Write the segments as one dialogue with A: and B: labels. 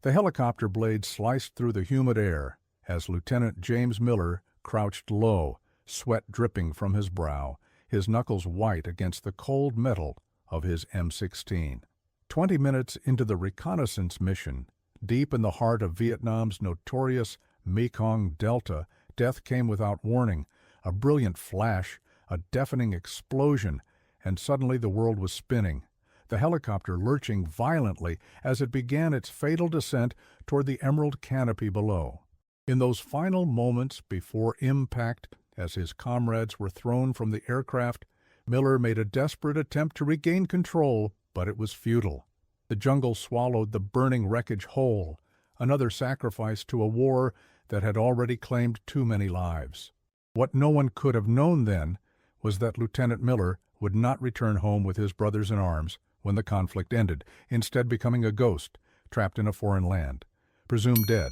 A: The helicopter blade sliced through the humid air as Lieutenant James Miller crouched low, sweat dripping from his brow, his knuckles white against the cold metal of his M16. 20 minutes into the reconnaissance mission, deep in the heart of Vietnam's notorious Mekong Delta, death came without warning, a brilliant flash, a deafening explosion, and suddenly the world was spinning, the helicopter lurching violently as it began its fatal descent toward the emerald canopy below. In those final moments before impact, as his comrades were thrown from the aircraft, Miller made a desperate attempt to regain control, but it was futile. The jungle swallowed the burning wreckage whole, another sacrifice to a war that had already claimed too many lives. What no one could have known then was that Lieutenant Miller would not return home with his brothers in arms when the conflict ended, instead becoming a ghost, trapped in a foreign land, presumed dead,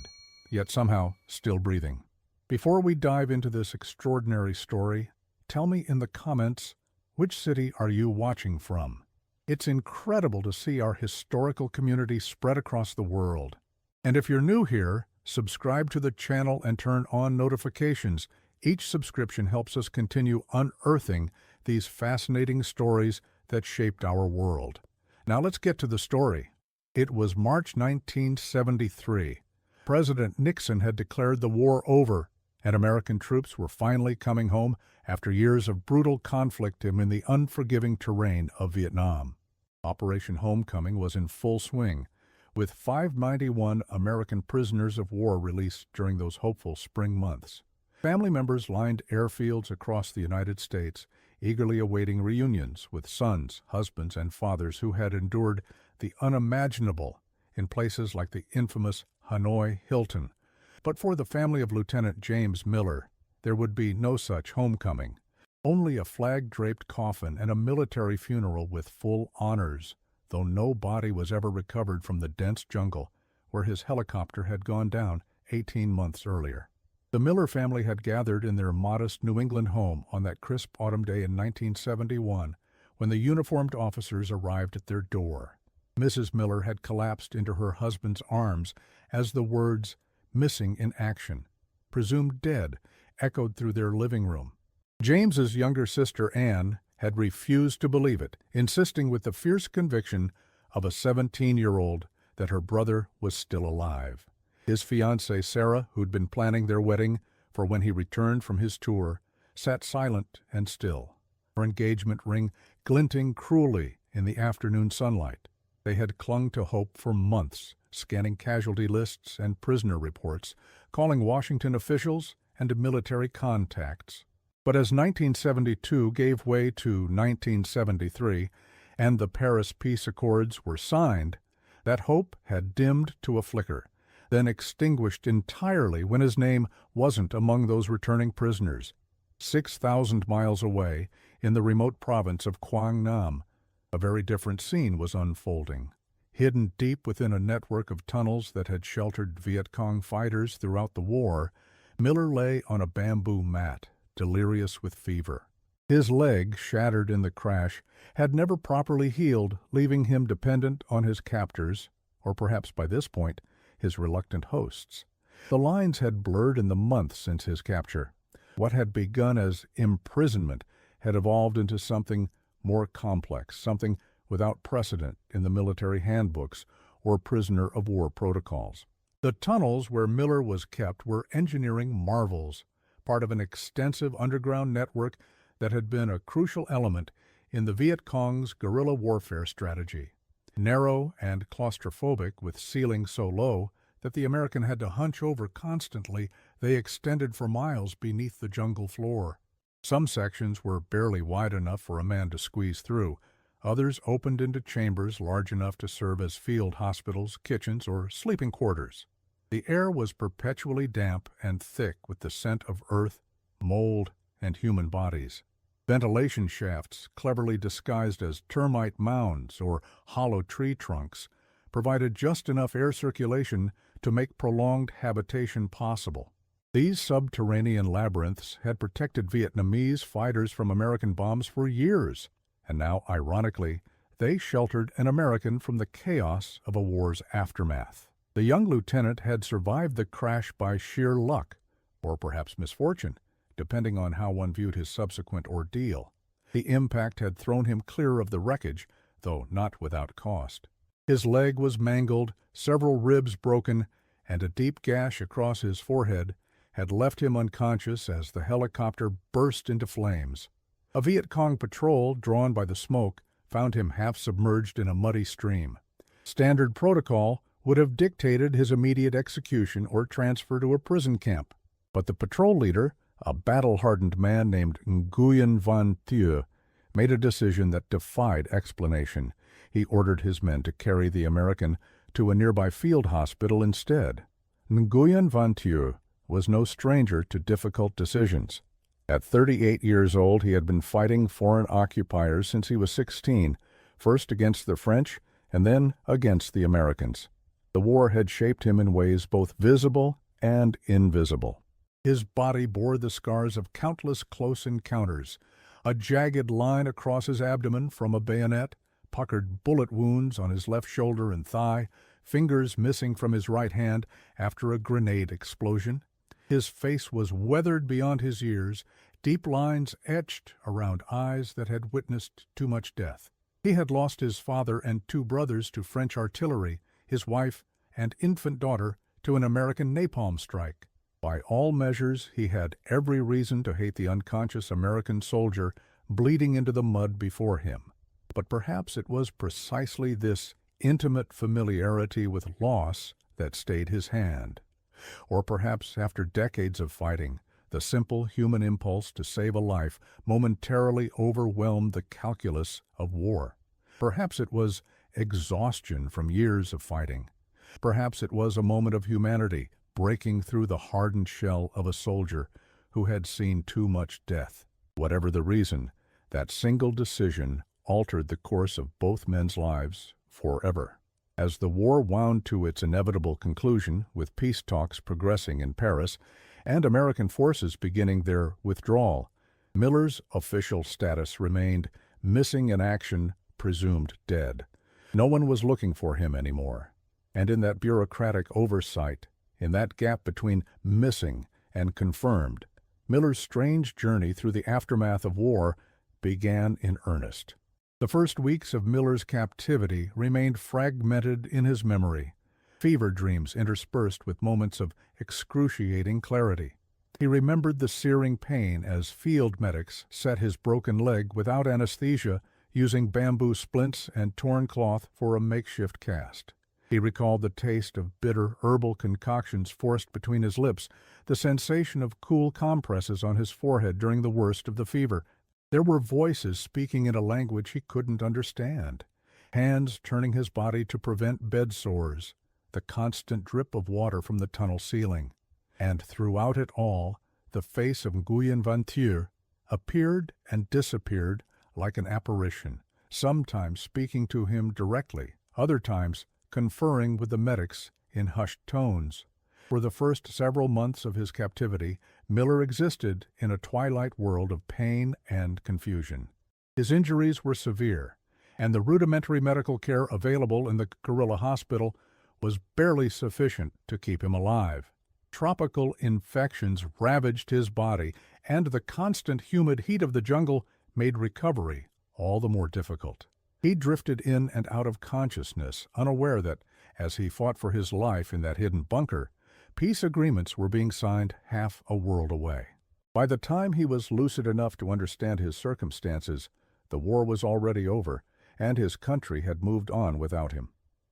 A: yet somehow still breathing. Before we dive into this extraordinary story, tell me in the comments, which city are you watching from? It's incredible to see our historical community spread across the world. And if you're new here, subscribe to the channel and turn on notifications. Each subscription helps us continue unearthing these fascinating stories that shaped our world. Now let's get to the story. It was March 1973. President Nixon had declared the war over, and American troops were finally coming home after years of brutal conflict in the unforgiving terrain of Vietnam. Operation Homecoming was in full swing, with 591 American prisoners of war released during those hopeful spring months. Family members lined airfields across the United States, eagerly awaiting reunions with sons, husbands, and fathers who had endured the unimaginable in places like the infamous Hanoi Hilton. But for the family of Lieutenant James Miller, there would be no such homecoming, only a flag-draped coffin and a military funeral with full honors, though no body was ever recovered from the dense jungle where his helicopter had gone down 18 months earlier. The Miller family had gathered in their modest New England home on that crisp autumn day in 1971 when the uniformed officers arrived at their door. Mrs. Miller had collapsed into her husband's arms as the words, "missing in action," presumed dead, echoed through their living room. James's younger sister, Anne, had refused to believe it, insisting with the fierce conviction of a 17-year-old that her brother was still alive. His fiancée, Sarah, who'd been planning their wedding for when he returned from his tour, sat silent and still, her engagement ring glinting cruelly in the afternoon sunlight. They had clung to hope for months, scanning casualty lists and prisoner reports, calling Washington officials and military contacts. But as 1972 gave way to 1973 and the Paris Peace Accords were signed, that hope had dimmed to a flicker, then extinguished entirely when his name wasn't among those returning prisoners. 6,000 miles away, in the remote province of Quang Nam, a very different scene was unfolding. Hidden deep within a network of tunnels that had sheltered Viet Cong fighters throughout the war, Miller lay on a bamboo mat, delirious with fever. His leg, shattered in the crash, had never properly healed, leaving him dependent on his captors, or perhaps by this point, his reluctant hosts. The lines had blurred in the months since his capture. What had begun as imprisonment had evolved into something more complex, something without precedent in the military handbooks or prisoner of war protocols. The tunnels where Miller was kept were engineering marvels, part of an extensive underground network that had been a crucial element in the Viet Cong's guerrilla warfare strategy. Narrow and claustrophobic, with ceilings so low that the American had to hunch over constantly, they extended for miles beneath the jungle floor. Some sections were barely wide enough for a man to squeeze through. Others opened into chambers large enough to serve as field hospitals, kitchens, or sleeping quarters. The air was perpetually damp and thick with the scent of earth, mold, and human bodies. Ventilation shafts, cleverly disguised as termite mounds or hollow tree trunks, provided just enough air circulation to make prolonged habitation possible. These subterranean labyrinths had protected Vietnamese fighters from American bombs for years, and now, ironically, they sheltered an American from the chaos of a war's aftermath. The young lieutenant had survived the crash by sheer luck, or perhaps misfortune, depending on how one viewed his subsequent ordeal. The impact had thrown him clear of the wreckage, though not without cost. His leg was mangled, several ribs broken, and a deep gash across his forehead had left him unconscious as the helicopter burst into flames. A Viet Cong patrol, drawn by the smoke, found him half submerged in a muddy stream. Standard protocol would have dictated his immediate execution or transfer to a prison camp. But the patrol leader, a battle-hardened man named Nguyen Van Thieu, made a decision that defied explanation. He ordered his men to carry the American to a nearby field hospital instead. Nguyen Van Thieu was no stranger to difficult decisions. At 38 years old, he had been fighting foreign occupiers since he was 16, first against the French and then against the Americans. The war had shaped him in ways both visible and invisible. His body bore the scars of countless close encounters, a jagged line across his abdomen from a bayonet, puckered bullet wounds on his left shoulder and thigh, fingers missing from his right hand after a grenade explosion. His face was weathered beyond his ears, deep lines etched around eyes that had witnessed too much death. He had lost his father and 2 brothers to French artillery, his wife and infant daughter to an American napalm strike. By all measures, he had every reason to hate the unconscious American soldier bleeding into the mud before him. But perhaps it was precisely this intimate familiarity with loss that stayed his hand. Or perhaps after decades of fighting, the simple human impulse to save a life momentarily overwhelmed the calculus of war. Perhaps it was exhaustion from years of fighting. Perhaps it was a moment of humanity breaking through the hardened shell of a soldier who had seen too much death. Whatever the reason, that single decision altered the course of both men's lives forever. As the war wound to its inevitable conclusion, with peace talks progressing in Paris and American forces beginning their withdrawal, Miller's official status remained missing in action, presumed dead. No one was looking for him anymore. And in that bureaucratic oversight, in that gap between missing and confirmed, Miller's strange journey through the aftermath of war began in earnest. The first weeks of Miller's captivity remained fragmented in his memory, fever dreams interspersed with moments of excruciating clarity. He remembered the searing pain as field medics set his broken leg without anesthesia, using bamboo splints and torn cloth for a makeshift cast. He recalled the taste of bitter herbal concoctions forced between his lips, the sensation of cool compresses on his forehead during the worst of the fever. There were voices speaking in a language he couldn't understand, hands turning his body to prevent bed sores, the constant drip of water from the tunnel ceiling. And throughout it all, the face of Nguyen Van Thieu appeared and disappeared like an apparition, sometimes speaking to him directly, other times conferring with the medics in hushed tones. For the first several months of his captivity, Miller existed in a twilight world of pain and confusion. His injuries were severe, and the rudimentary medical care available in the guerrilla hospital was barely sufficient to keep him alive. Tropical infections ravaged his body, and the constant humid heat of the jungle made recovery all the more difficult. He drifted in and out of consciousness, unaware that, as he fought for his life in that hidden bunker, peace agreements were being signed half a world away. By the time he was lucid enough to understand his circumstances, the war was already over, and his country had moved on without him.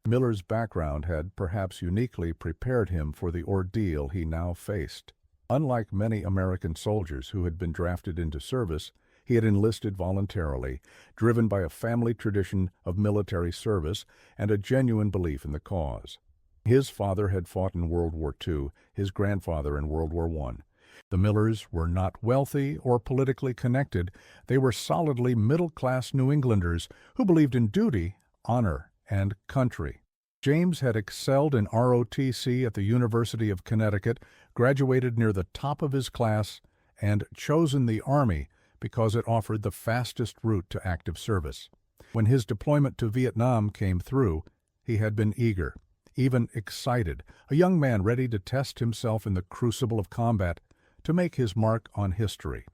A: Miller's background had perhaps uniquely prepared him for the ordeal he now faced. Unlike many American soldiers who had been drafted into service, he had enlisted voluntarily, driven by a family tradition of military service and a genuine belief in the cause. His father had fought in World War II, his grandfather in World War I. The Millers were not wealthy or politically connected. They were solidly middle-class New Englanders who believed in duty, honor, and country. James had excelled in ROTC at the University of Connecticut, graduated near the top of his class, and chosen the Army because it offered the fastest route to active service. When his deployment to Vietnam came through, he had been eager even excited, a young man ready to test himself in the crucible of combat to make his mark on history.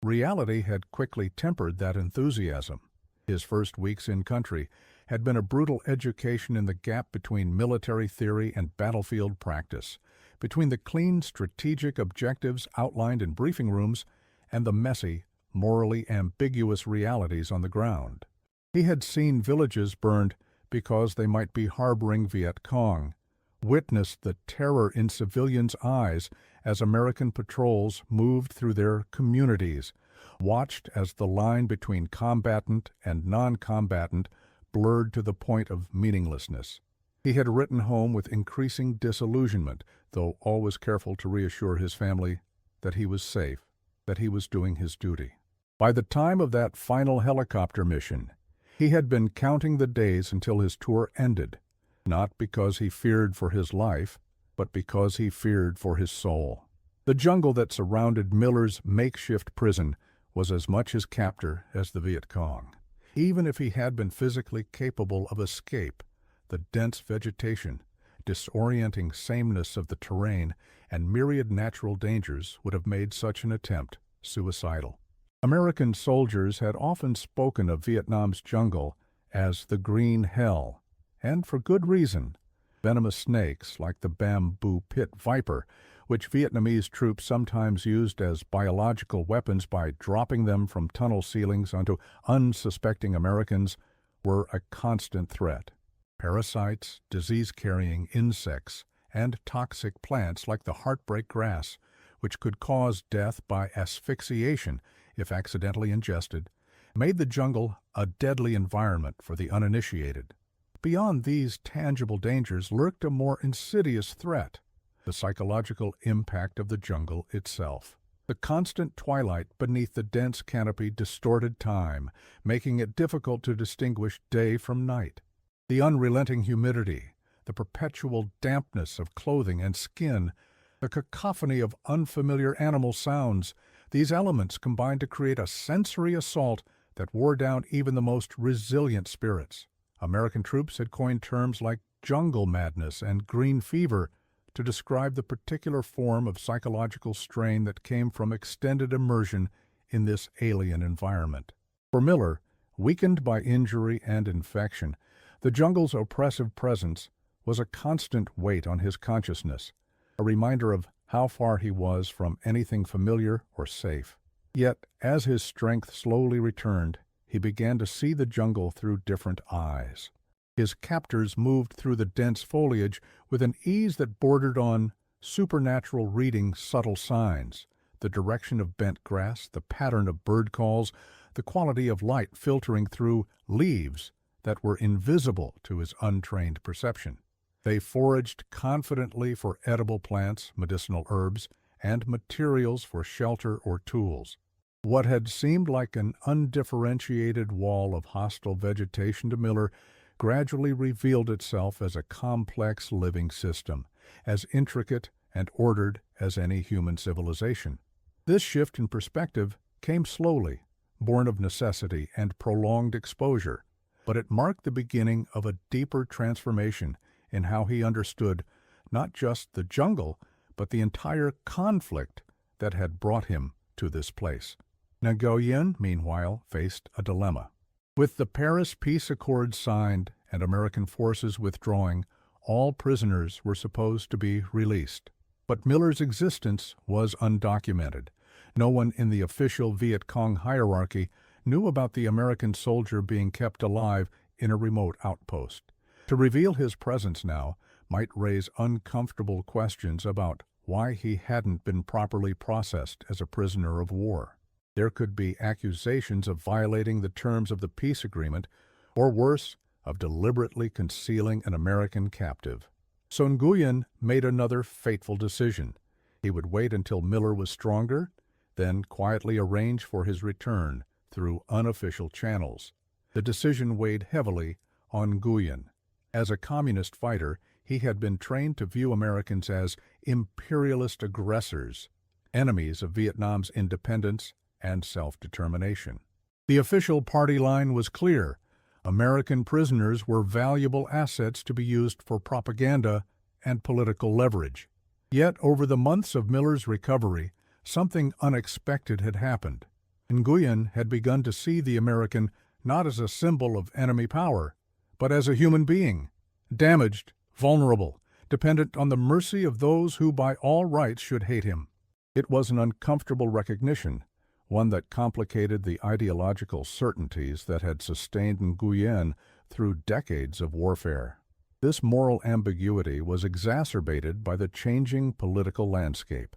A: Reality had quickly tempered that enthusiasm. His first weeks in country had been a brutal education in the gap between military theory and battlefield practice, between the clean strategic objectives outlined in briefing rooms and the messy, morally ambiguous realities on the ground. He had seen villages burned because they might be harboring Viet Cong, witnessed the terror in civilians' eyes as American patrols moved through their communities, watched as the line between combatant and non-combatant blurred to the point of meaninglessness. He had written home with increasing disillusionment, though always careful to reassure his family that he was safe, that he was doing his duty. By the time of that final helicopter mission, he had been counting the days until his tour ended, not because he feared for his life, but because he feared for his soul. The jungle that surrounded Miller's makeshift prison was as much his captor as the Viet Cong. Even if he had been physically capable of escape, the dense vegetation, disorienting sameness of the terrain, and myriad natural dangers would have made such an attempt suicidal. American soldiers had often spoken of Vietnam's jungle as the Green Hell, and for good reason. Venomous snakes like the bamboo pit viper, which Vietnamese troops sometimes used as biological weapons by dropping them from tunnel ceilings onto unsuspecting Americans, were a constant threat. Parasites, disease-carrying insects, and toxic plants like the heartbreak grass, which could cause death by asphyxiation if accidentally ingested, made the jungle a deadly environment for the uninitiated. Beyond these tangible dangers lurked a more insidious threat: the psychological impact of the jungle itself. The constant twilight beneath the dense canopy distorted time, making it difficult to distinguish day from night. The unrelenting humidity, the perpetual dampness of clothing and skin, the cacophony of unfamiliar animal sounds, these elements combined to create a sensory assault that wore down even the most resilient spirits. American troops had coined terms like jungle madness and green fever to describe the particular form of psychological strain that came from extended immersion in this alien environment. For Miller, weakened by injury and infection, the jungle's oppressive presence was a constant weight on his consciousness, a reminder of how far he was from anything familiar or safe. Yet, as his strength slowly returned, he began to see the jungle through different eyes. His captors moved through the dense foliage with an ease that bordered on supernatural, reading subtle signs: the direction of bent grass, the pattern of bird calls, the quality of light filtering through leaves that were invisible to his untrained perception. They foraged confidently for edible plants, medicinal herbs, and materials for shelter or tools. What had seemed like an undifferentiated wall of hostile vegetation to Miller gradually revealed itself as a complex living system, as intricate and ordered as any human civilization. This shift in perspective came slowly, born of necessity and prolonged exposure, but it marked the beginning of a deeper transformation in how he understood not just the jungle, but the entire conflict that had brought him to this place. Nguyen, meanwhile, faced a dilemma. With the Paris Peace Accord signed and American forces withdrawing, all prisoners were supposed to be released. But Miller's existence was undocumented. No one in the official Viet Cong hierarchy knew about the American soldier being kept alive in a remote outpost. To reveal his presence now might raise uncomfortable questions about why he hadn't been properly processed as a prisoner of war. There could be accusations of violating the terms of the peace agreement, or worse, of deliberately concealing an American captive. So Nguyen made another fateful decision. He would wait until Miller was stronger, then quietly arrange for his return through unofficial channels. The decision weighed heavily on Nguyen. As a communist fighter, he had been trained to view Americans as imperialist aggressors, enemies of Vietnam's independence and self-determination. The official party line was clear: American prisoners were valuable assets to be used for propaganda and political leverage. Yet, over the months of Miller's recovery, something unexpected had happened. Nguyen had begun to see the American not as a symbol of enemy power, but as a human being, damaged, vulnerable, dependent on the mercy of those who by all rights should hate him. It was an uncomfortable recognition, one that complicated the ideological certainties that had sustained Nguyen through decades of warfare. This moral ambiguity was exacerbated by the changing political landscape.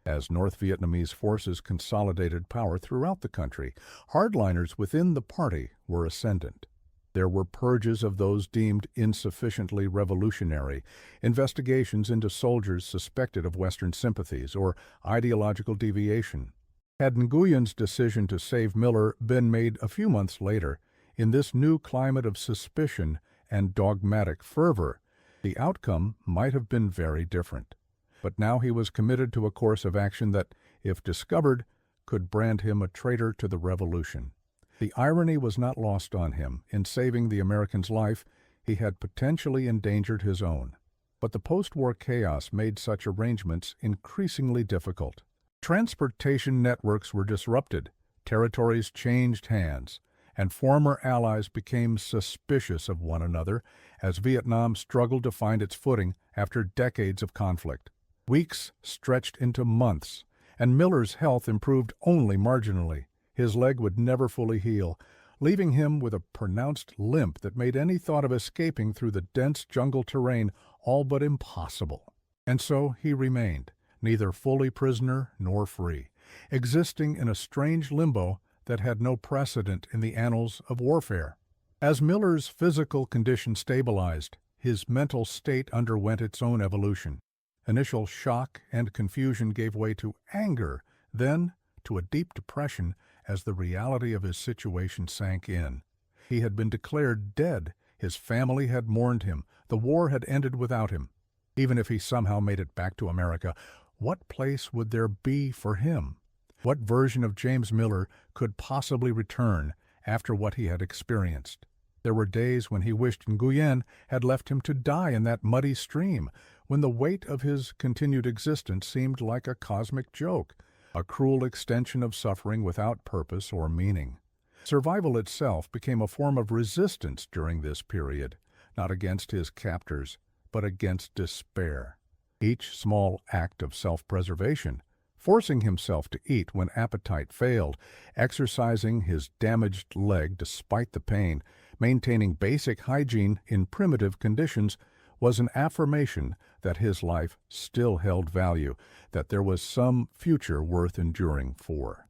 A: As North Vietnamese forces consolidated power throughout the country, hardliners within the party were ascendant. There were purges of those deemed insufficiently revolutionary, investigations into soldiers suspected of Western sympathies or ideological deviation. Had Nguyen's decision to save Miller been made a few months later, in this new climate of suspicion and dogmatic fervor, the outcome might have been very different. But now he was committed to a course of action that, if discovered, could brand him a traitor to the revolution. The irony was not lost on him. In saving the American's life, he had potentially endangered his own. But the post-war chaos made such arrangements increasingly difficult. Transportation networks were disrupted, territories changed hands, and former allies became suspicious of one another as Vietnam struggled to find its footing after decades of conflict. Weeks stretched into months, and Miller's health improved only marginally. His leg would never fully heal, leaving him with a pronounced limp that made any thought of escaping through the dense jungle terrain all but impossible. And so he remained, neither fully prisoner nor free, existing in a strange limbo that had no precedent in the annals of warfare. As Miller's physical condition stabilized, his mental state underwent its own evolution. Initial shock and confusion gave way to anger, then to a deep depression as the reality of his situation sank in. He had been declared dead. His family had mourned him. The war had ended without him. Even if he somehow made it back to America, what place would there be for him? What version of James Miller could possibly return after what he had experienced? There were days when he wished Nguyen had left him to die in that muddy stream, when the weight of his continued existence seemed like a cosmic joke, a cruel extension of suffering without purpose or meaning. Survival itself became a form of resistance during this period, not against his captors, but against despair. Each small act of self-preservation, forcing himself to eat when appetite failed, exercising his damaged leg despite the pain, maintaining basic hygiene in primitive conditions, was an affirmation that his life still held value, that there was some future worth enduring for.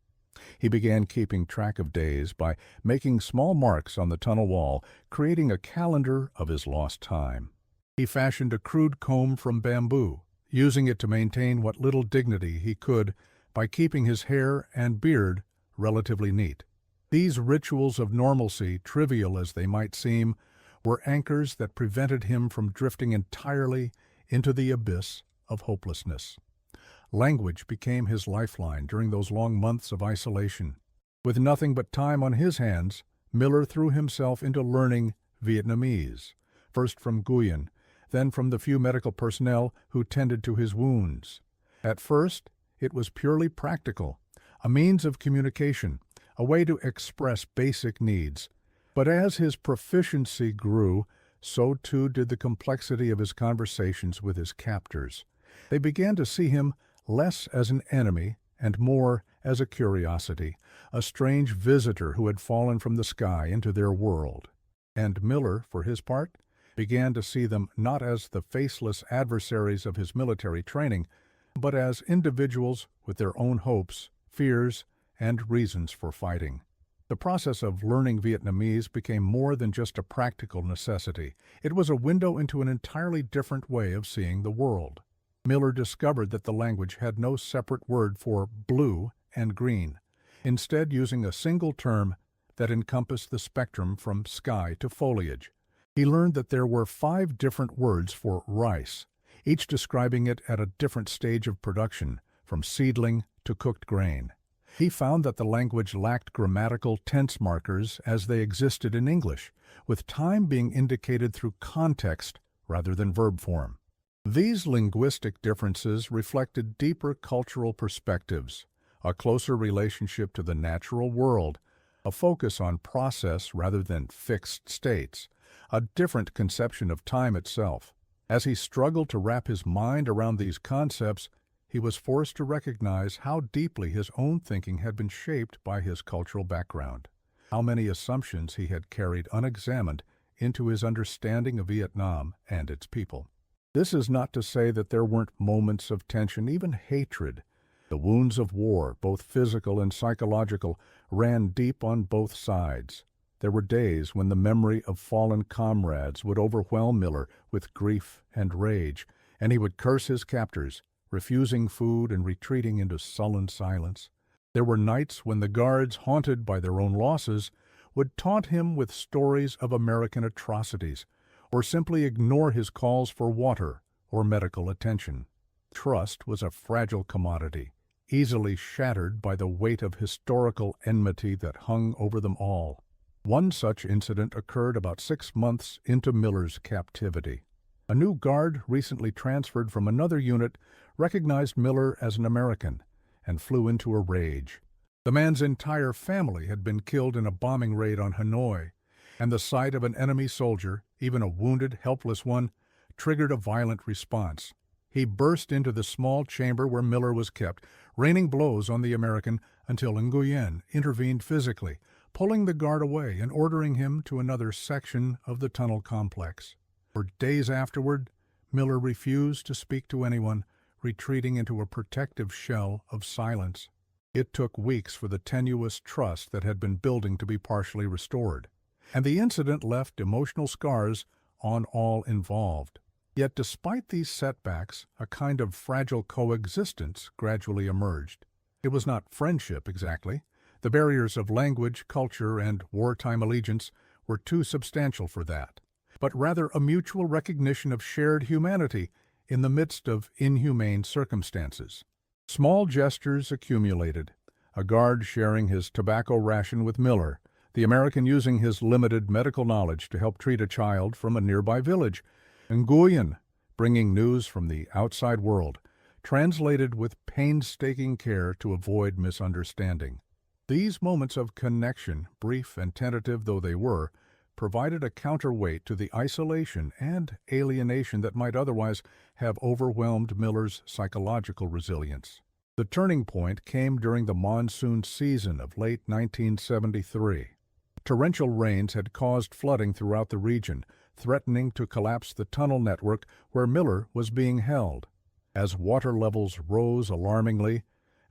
A: He began keeping track of days by making small marks on the tunnel wall, creating a calendar of his lost time. He fashioned a crude comb from bamboo, using it to maintain what little dignity he could by keeping his hair and beard relatively neat. These rituals of normalcy, trivial as they might seem, were anchors that prevented him from drifting entirely into the abyss of hopelessness. Language became his lifeline during those long months of isolation. With nothing but time on his hands, Miller threw himself into learning Vietnamese, first from Nguyen, then from the few medical personnel who tended to his wounds. At first, it was purely practical, a means of communication, a way to express basic needs. But as his proficiency grew, so too did the complexity of his conversations with his captors. They began to see him less as an enemy and more as a curiosity, a strange visitor who had fallen from the sky into their world. And Miller, for his part, began to see them not as the faceless adversaries of his military training, but as individuals with their own hopes, fears, and reasons for fighting. The process of learning Vietnamese became more than just a practical necessity. It was a window into an entirely different way of seeing the world. Miller discovered that the language had no separate word for blue and green, instead using a single term that encompassed the spectrum from sky to foliage. He learned that there were 5 different words for rice, each describing it at a different stage of production, from seedling to cooked grain. He found that the language lacked grammatical tense markers as they existed in English, with time being indicated through context rather than verb form. These linguistic differences reflected deeper cultural perspectives, a closer relationship to the natural world, a focus on process rather than fixed states, a different conception of time itself. As he struggled to wrap his mind around these concepts, he was forced to recognize how deeply his own thinking had been shaped by his cultural background, how many assumptions he had carried unexamined into his understanding of Vietnam and its people. This is not to say that there weren't moments of tension, even hatred. The wounds of war, both physical and psychological, ran deep on both sides. There were days when the memory of fallen comrades would overwhelm Miller with grief and rage, and he would curse his captors, refusing food and retreating into sullen silence. There were nights when the guards, haunted by their own losses, would taunt him with stories of American atrocities, or simply ignore his calls for water or medical attention. Trust was a fragile commodity, easily shattered by the weight of historical enmity that hung over them all. One such incident occurred about 6 months into Miller's captivity. A new guard, recently transferred from another unit, recognized Miller as an American and flew into a rage. The man's entire family had been killed in a bombing raid on Hanoi, and the sight of an enemy soldier, even a wounded, helpless one, triggered a violent response. He burst into the small chamber where Miller was kept, raining blows on the American until Nguyen intervened physically, pulling the guard away and ordering him to another section of the tunnel complex. For days afterward, Miller refused to speak to anyone, retreating into a protective shell of silence. It took weeks for the tenuous trust that had been building to be partially restored, and the incident left emotional scars on all involved. Yet despite these setbacks, a kind of fragile coexistence gradually emerged. It was not friendship exactly. The barriers of language, culture, and wartime allegiance were too substantial for that, but rather a mutual recognition of shared humanity in the midst of inhumane circumstances. Small gestures accumulated, a guard sharing his tobacco ration with Miller, the American using his limited medical knowledge to help treat a child from a nearby village, Nguyen bringing news from the outside world, translated with painstaking care to avoid misunderstanding. These moments of connection, brief and tentative though they were, provided a counterweight to the isolation and alienation that might otherwise have overwhelmed Miller's psychological resilience. The turning point came during the monsoon season of late 1973. Torrential rains had caused flooding throughout the region, threatening to collapse the tunnel network where Miller was being held. As water levels rose alarmingly,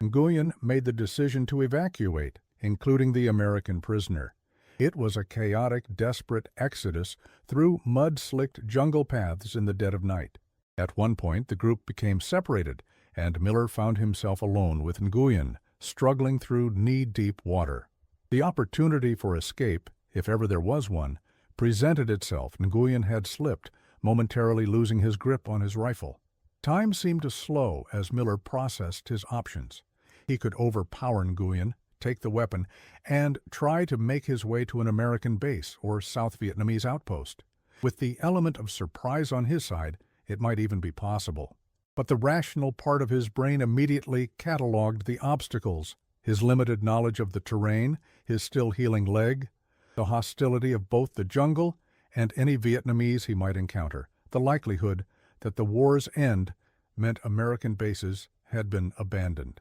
A: Nguyen made the decision to evacuate, including the American prisoner. It was a chaotic, desperate exodus through mud-slicked jungle paths in the dead of night. At one point, the group became separated, and Miller found himself alone with Nguyen, struggling through knee-deep water. The opportunity for escape, if ever there was one, presented itself. Nguyen had slipped, momentarily losing his grip on his rifle. Time seemed to slow as Miller processed his options. He could overpower Nguyen, take the weapon, and try to make his way to an American base or South Vietnamese outpost. With the element of surprise on his side, it might even be possible. But the rational part of his brain immediately cataloged the obstacles: his limited knowledge of the terrain, his still healing leg, the hostility of both the jungle and any Vietnamese he might encounter, the likelihood that the war's end meant American bases had been abandoned.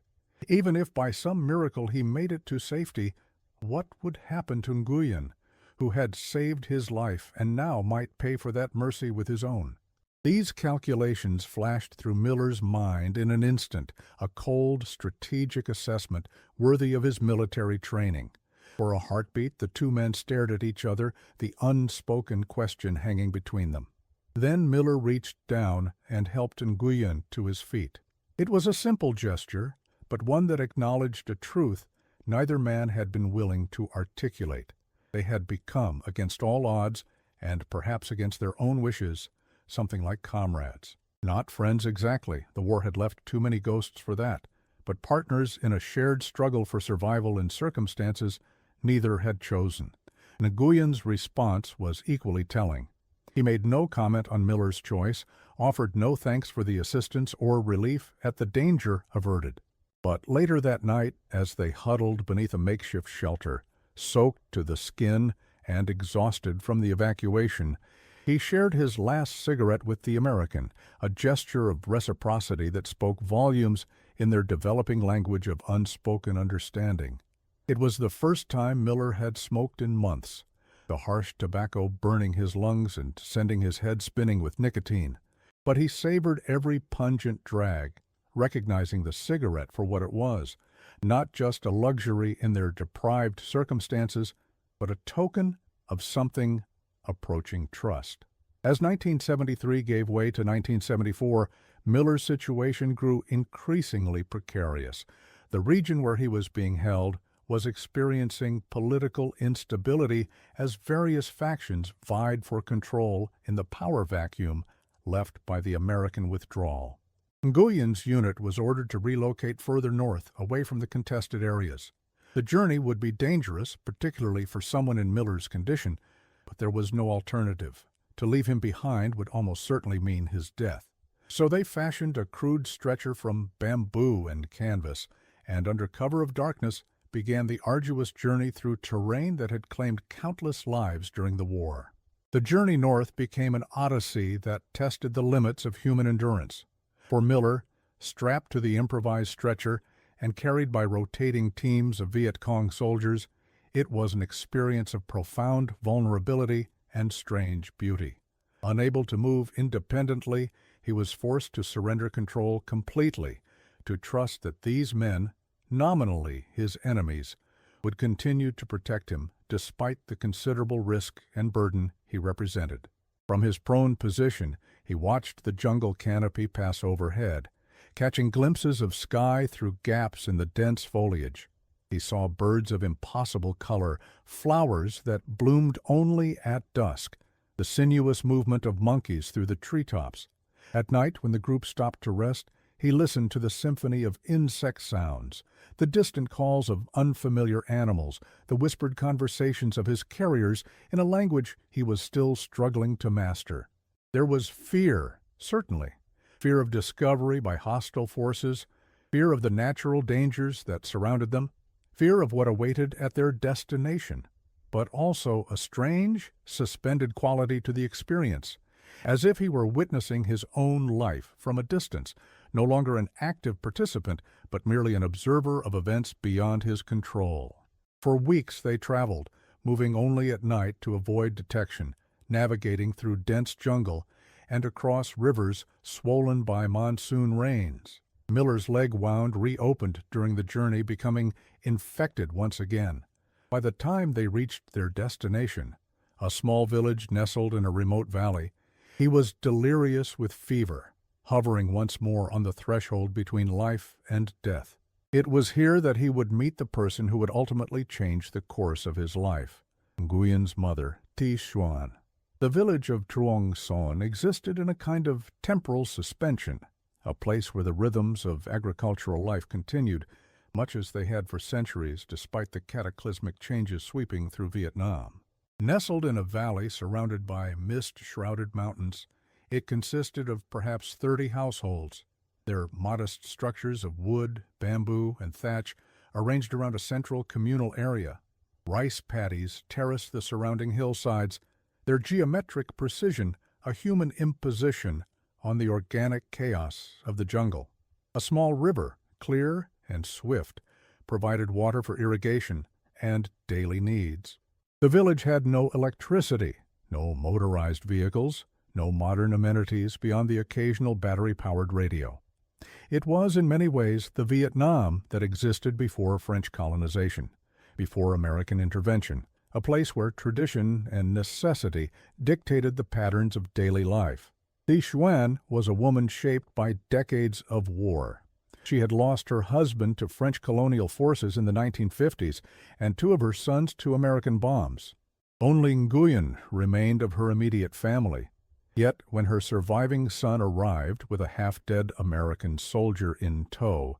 A: Even if by some miracle he made it to safety, what would happen to Nguyen, who had saved his life and now might pay for that mercy with his own? These calculations flashed through Miller's mind in an instant, a cold, strategic assessment worthy of his military training. For a heartbeat, the two men stared at each other, the unspoken question hanging between them. Then Miller reached down and helped Nguyen to his feet. It was a simple gesture, but one that acknowledged a truth neither man had been willing to articulate. They had become, against all odds, and perhaps against their own wishes, something like comrades. Not friends exactly, the war had left too many ghosts for that, but partners in a shared struggle for survival in circumstances neither had chosen. Nguyen's response was equally telling. He made no comment on Miller's choice, offered no thanks for the assistance or relief at the danger averted. But later that night, as they huddled beneath a makeshift shelter, soaked to the skin and exhausted from the evacuation, he shared his last cigarette with the American, a gesture of reciprocity that spoke volumes in their developing language of unspoken understanding. It was the first time Miller had smoked in months, the harsh tobacco burning his lungs and sending his head spinning with nicotine. But he savored every pungent drag, recognizing the cigarette for what it was, not just a luxury in their deprived circumstances, but a token of something approaching trust. As 1973 gave way to 1974, Miller's situation grew increasingly precarious. The region where he was being held was experiencing political instability as various factions vied for control in the power vacuum left by the American withdrawal. Nguyen's unit was ordered to relocate further north, away from the contested areas. The journey would be dangerous, particularly for someone in Miller's condition, but there was no alternative. To leave him behind would almost certainly mean his death. So they fashioned a crude stretcher from bamboo and canvas, and under cover of darkness began the arduous journey through terrain that had claimed countless lives during the war. The journey north became an odyssey that tested the limits of human endurance. For Miller, strapped to the improvised stretcher and carried by rotating teams of Viet Cong soldiers, it was an experience of profound vulnerability and strange beauty. Unable to move independently, he was forced to surrender control completely, to trust that these men, nominally his enemies, would continue to protect him despite the considerable risk and burden he represented. From his prone position, he watched the jungle canopy pass overhead, catching glimpses of sky through gaps in the dense foliage. He saw birds of impossible color, flowers that bloomed only at dusk, the sinuous movement of monkeys through the treetops. At night, when the group stopped to rest, he listened to the symphony of insect sounds, the distant calls of unfamiliar animals, the whispered conversations of his carriers in a language he was still struggling to master. There was fear, certainly. Fear of discovery by hostile forces, fear of the natural dangers that surrounded them, fear of what awaited at their destination, but also a strange, suspended quality to the experience, as if he were witnessing his own life from a distance, no longer an active participant, but merely an observer of events beyond his control. For weeks they traveled, moving only at night to avoid detection, navigating through dense jungle and across rivers swollen by monsoon rains. Miller's leg wound reopened during the journey, becoming infected once again. By the time they reached their destination, a small village nestled in a remote valley, he was delirious with fever, hovering once more on the threshold between life and death. It was here that he would meet the person who would ultimately change the course of his life, Nguyen's mother, Thi Xuan. The village of Truong Son existed in a kind of temporal suspension, a place where the rhythms of agricultural life continued, much as they had for centuries despite the cataclysmic changes sweeping through Vietnam. Nestled in a valley surrounded by mist-shrouded mountains, it consisted of perhaps 30 households, their modest structures of wood, bamboo, and thatch arranged around a central communal area. Rice paddies terraced the surrounding hillsides, their geometric precision a human imposition on the organic chaos of the jungle. A small river, clear and swift, provided water for irrigation and daily needs. The village had no electricity, no motorized vehicles, no modern amenities beyond the occasional battery-powered radio. It was, in many ways, the Vietnam that existed before French colonization, before American intervention, a place where tradition and necessity dictated the patterns of daily life. Thi Xuan was a woman shaped by decades of war. She had lost her husband to French colonial forces in the 1950s and 2 of her sons to American bombs. Only Nguyen remained of her immediate family. Yet when her surviving son arrived with a half-dead American soldier in tow,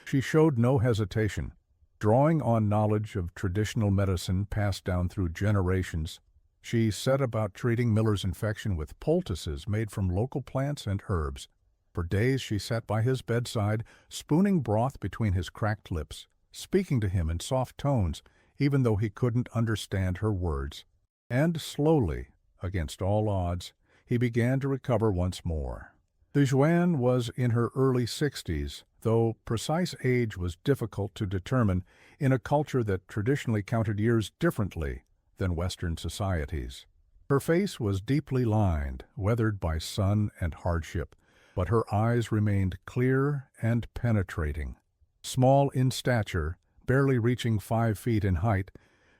A: She showed no hesitation. Drawing on knowledge of traditional medicine passed down through generations, she set about treating Miller's infection with poultices made from local plants and herbs. For days she sat by his bedside, spooning broth between his cracked lips, speaking to him in soft tones, even though he couldn't understand her words. And slowly, against all odds, he began to recover once more. The Juan was in her early 60s, though precise age was difficult to determine in a culture that traditionally counted years differently than Western societies. Her face was deeply lined, weathered by sun and hardship, but her eyes remained clear and penetrating. Small in stature, barely reaching 5 feet in height,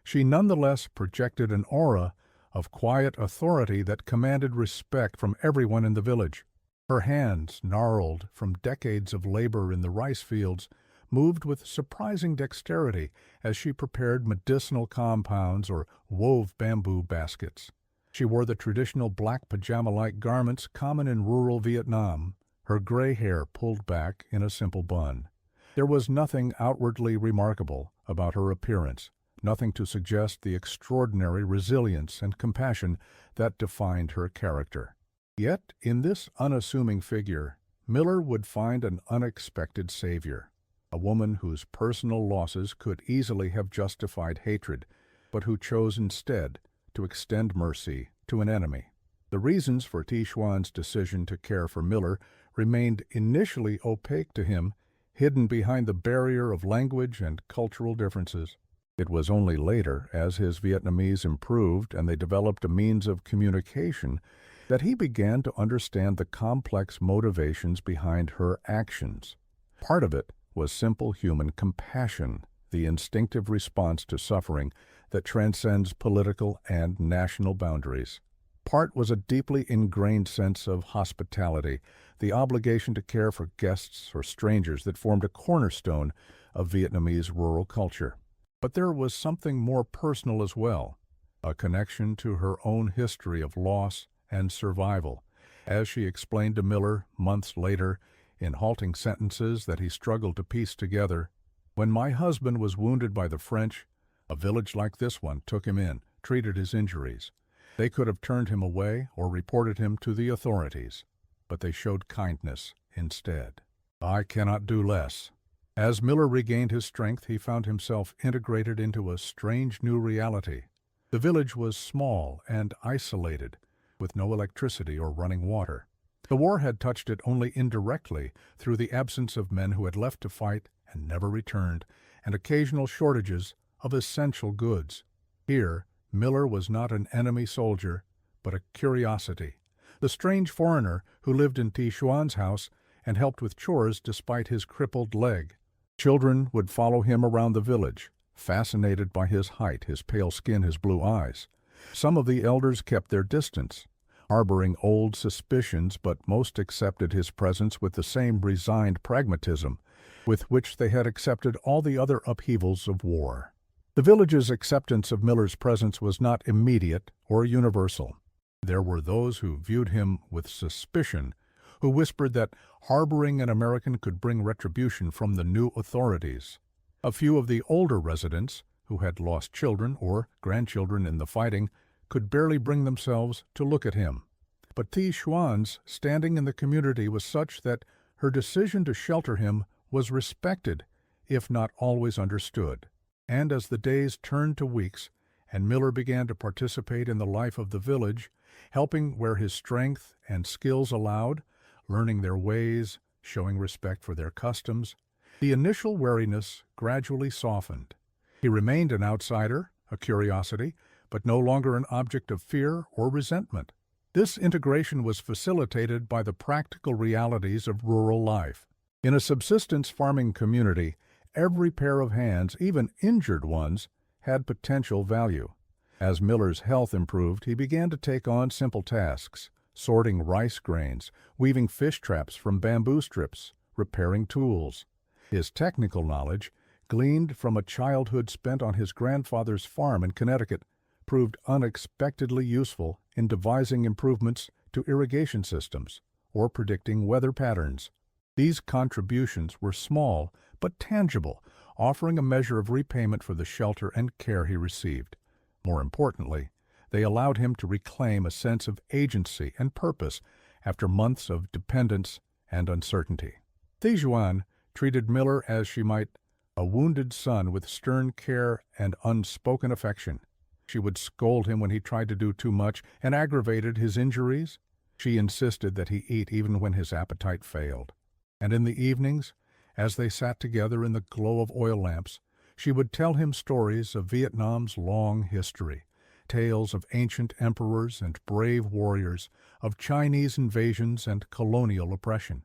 A: she nonetheless projected an aura of quiet authority that commanded respect from everyone in the village. Her hands, gnarled from decades of labor in the rice fields, moved with surprising dexterity as she prepared medicinal compounds or wove bamboo baskets. She wore the traditional black pajama-like garments common in rural Vietnam, her gray hair pulled back in a simple bun. There was nothing outwardly remarkable about her appearance, nothing to suggest the extraordinary resilience and compassion that defined her character. Yet, in this unassuming figure, Miller would find an unexpected savior, a woman whose personal losses could easily have justified hatred, but who chose instead to extend mercy to an enemy. The reasons for Thi Xuan's decision to care for Miller remained initially opaque to him, hidden behind the barrier of language and cultural differences. It was only later, as his Vietnamese improved and they developed a means of communication, that he began to understand the complex motivations behind her actions. Part of it was simple human compassion, the instinctive response to suffering that transcends political and national boundaries. Part was a deeply ingrained sense of hospitality, the obligation to care for guests or strangers that formed a cornerstone of Vietnamese rural culture. But there was something more personal as well, a connection to her own history of loss and survival, as she explained to Miller months later in halting sentences that he struggled to piece together. When my husband was wounded by the French, a village like this one took him in, treated his injuries. They could have turned him away or reported him to the authorities, but they showed kindness instead. I cannot do less. As Miller regained his strength, he found himself integrated into a strange new reality. The village was small and isolated, with no electricity or running water. The war had touched it only indirectly through the absence of men who had left to fight and never returned, and occasional shortages of essential goods. Here, Miller was not an enemy soldier, but a curiosity, the strange foreigner who lived in Thi Xuan's house and helped with chores despite his crippled leg. Children would follow him around the village, fascinated by his height, his pale skin, his blue eyes. Some of the elders kept their distance, harboring old suspicions, but most accepted his presence with the same resigned pragmatism with which they had accepted all the other upheavals of war. The village's acceptance of Miller's presence was not immediate or universal. There were those who viewed him with suspicion, who whispered that harboring an American could bring retribution from the new authorities. A few of the older residents, who had lost children or grandchildren in the fighting, could barely bring themselves to look at him. But Thi Xuan's standing in the community was such that her decision to shelter him was respected, if not always understood. And as the days turned to weeks, and Miller began to participate in the life of the village, helping where his strength and skills allowed, learning their ways, showing respect for their customs, the initial wariness gradually softened. He remained an outsider, a curiosity, but no longer an object of fear or resentment. This integration was facilitated by the practical realities of rural life. In a subsistence farming community, every pair of hands, even injured ones, had potential value. As Miller's health improved, he began to take on simple tasks, sorting rice grains, weaving fish traps from bamboo strips, repairing tools. His technical knowledge, gleaned from a childhood spent on his grandfather's farm in Connecticut, proved unexpectedly useful in devising improvements to irrigation systems or predicting weather patterns. These contributions were small but tangible, offering a measure of repayment for the shelter and care he received. More importantly, they allowed him to reclaim a sense of agency and purpose after months of dependence and uncertainty. Thi Xuan treated Miller as she might a wounded son with stern care and unspoken affection. She would scold him when he tried to do too much and aggravated his injuries. She insisted that he eat even when his appetite failed. And in the evenings, as they sat together in the glow of oil lamps, she would tell him stories of Vietnam's long history, tales of ancient emperors and brave warriors, of Chinese invasions and colonial oppression.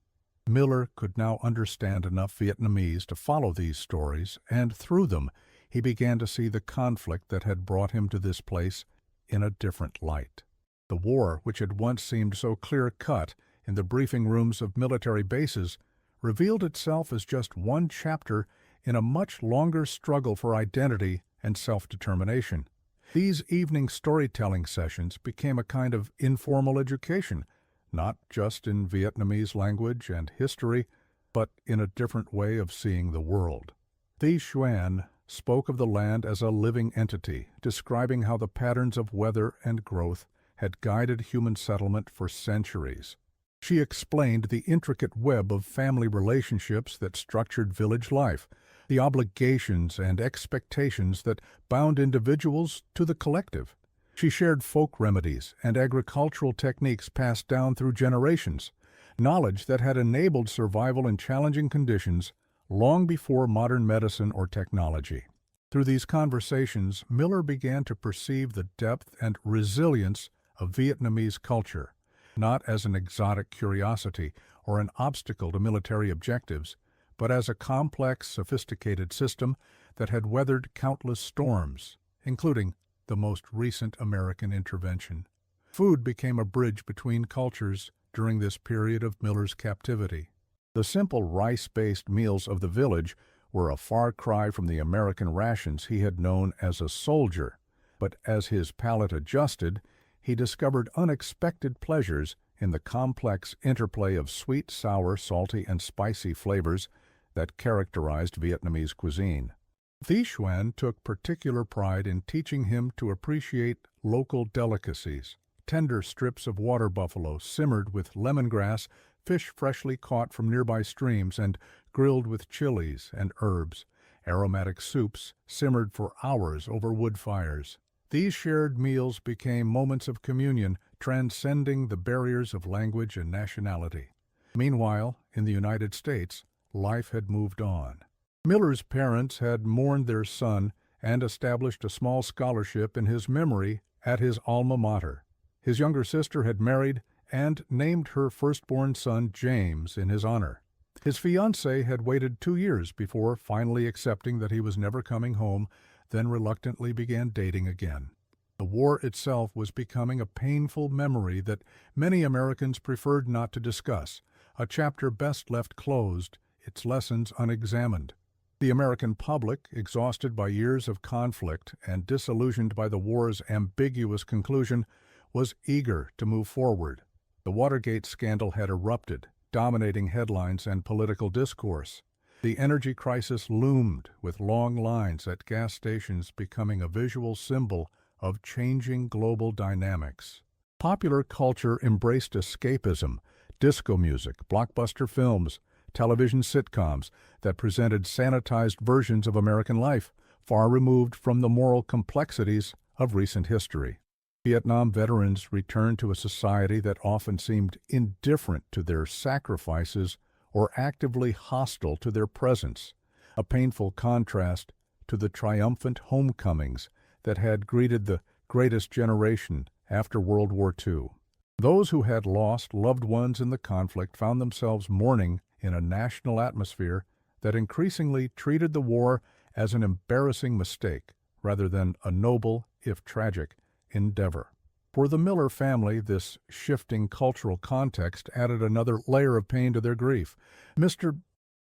A: Miller could now understand enough Vietnamese to follow these stories, and through them he began to see the conflict that had brought him to this place in a different light. The war, which had once seemed so clear-cut in the briefing rooms of military bases, revealed itself as just one chapter in a much longer struggle for identity and self-determination. These evening storytelling sessions became a kind of informal education, not just in Vietnamese language and history, but in a different way of seeing the world. Thi Xuan spoke of the land as a living entity, describing how the patterns of weather and growth had guided human settlement for centuries. She explained the intricate web of family relationships that structured village life, the obligations and expectations that bound individuals to the collective. She shared folk remedies and agricultural techniques passed down through generations, knowledge that had enabled survival in challenging conditions long before modern medicine or technology. Through these conversations, Miller began to perceive the depth and resilience of Vietnamese culture, not as an exotic curiosity or an obstacle to military objectives, but as a complex, sophisticated system that had weathered countless storms, including the most recent American intervention. Food became a bridge between cultures during this period of Miller's captivity. The simple rice-based meals of the village were a far cry from the American rations he had known as a soldier, but as his palate adjusted, he discovered unexpected pleasures in the complex interplay of sweet, sour, salty, and spicy flavors that characterized Vietnamese cuisine. Thi Xuan took particular pride in teaching him to appreciate local delicacies, tender strips of water buffalo simmered with lemongrass, fish freshly caught from nearby streams and grilled with chilies and herbs, aromatic soups simmered for hours over wood fires. These shared meals became moments of communion, transcending the barriers of language and nationality. Meanwhile, in the United States, life had moved on. Miller's parents had mourned their son and established a small scholarship in his memory at his alma mater. His younger sister had married and named her firstborn son James in his honor. His fiancée had waited 2 years before finally accepting that he was never coming home, then reluctantly began dating again. The war itself was becoming a painful memory that many Americans preferred not to discuss, a chapter best left closed, its lessons unexamined. The American public, exhausted by years of conflict and disillusioned by the war's ambiguous conclusion, was eager to move forward. The Watergate scandal had erupted, dominating headlines and political discourse. The energy crisis loomed, with long lines at gas stations becoming a visual symbol of changing global dynamics. Popular culture embraced escapism, disco music, blockbuster films, television sitcoms that presented sanitized versions of American life, far removed from the moral complexities of recent history. Vietnam veterans returned to a society that often seemed indifferent to their sacrifices or actively hostile to their presence, a painful contrast to the triumphant homecomings that had greeted the greatest generation after World War II. Those who had lost loved ones in the conflict found themselves mourning in a national atmosphere that increasingly treated the war as an embarrassing mistake rather than a noble, if tragic, endeavor. For the Miller family, this shifting cultural context added another layer of pain to their grief. Mr.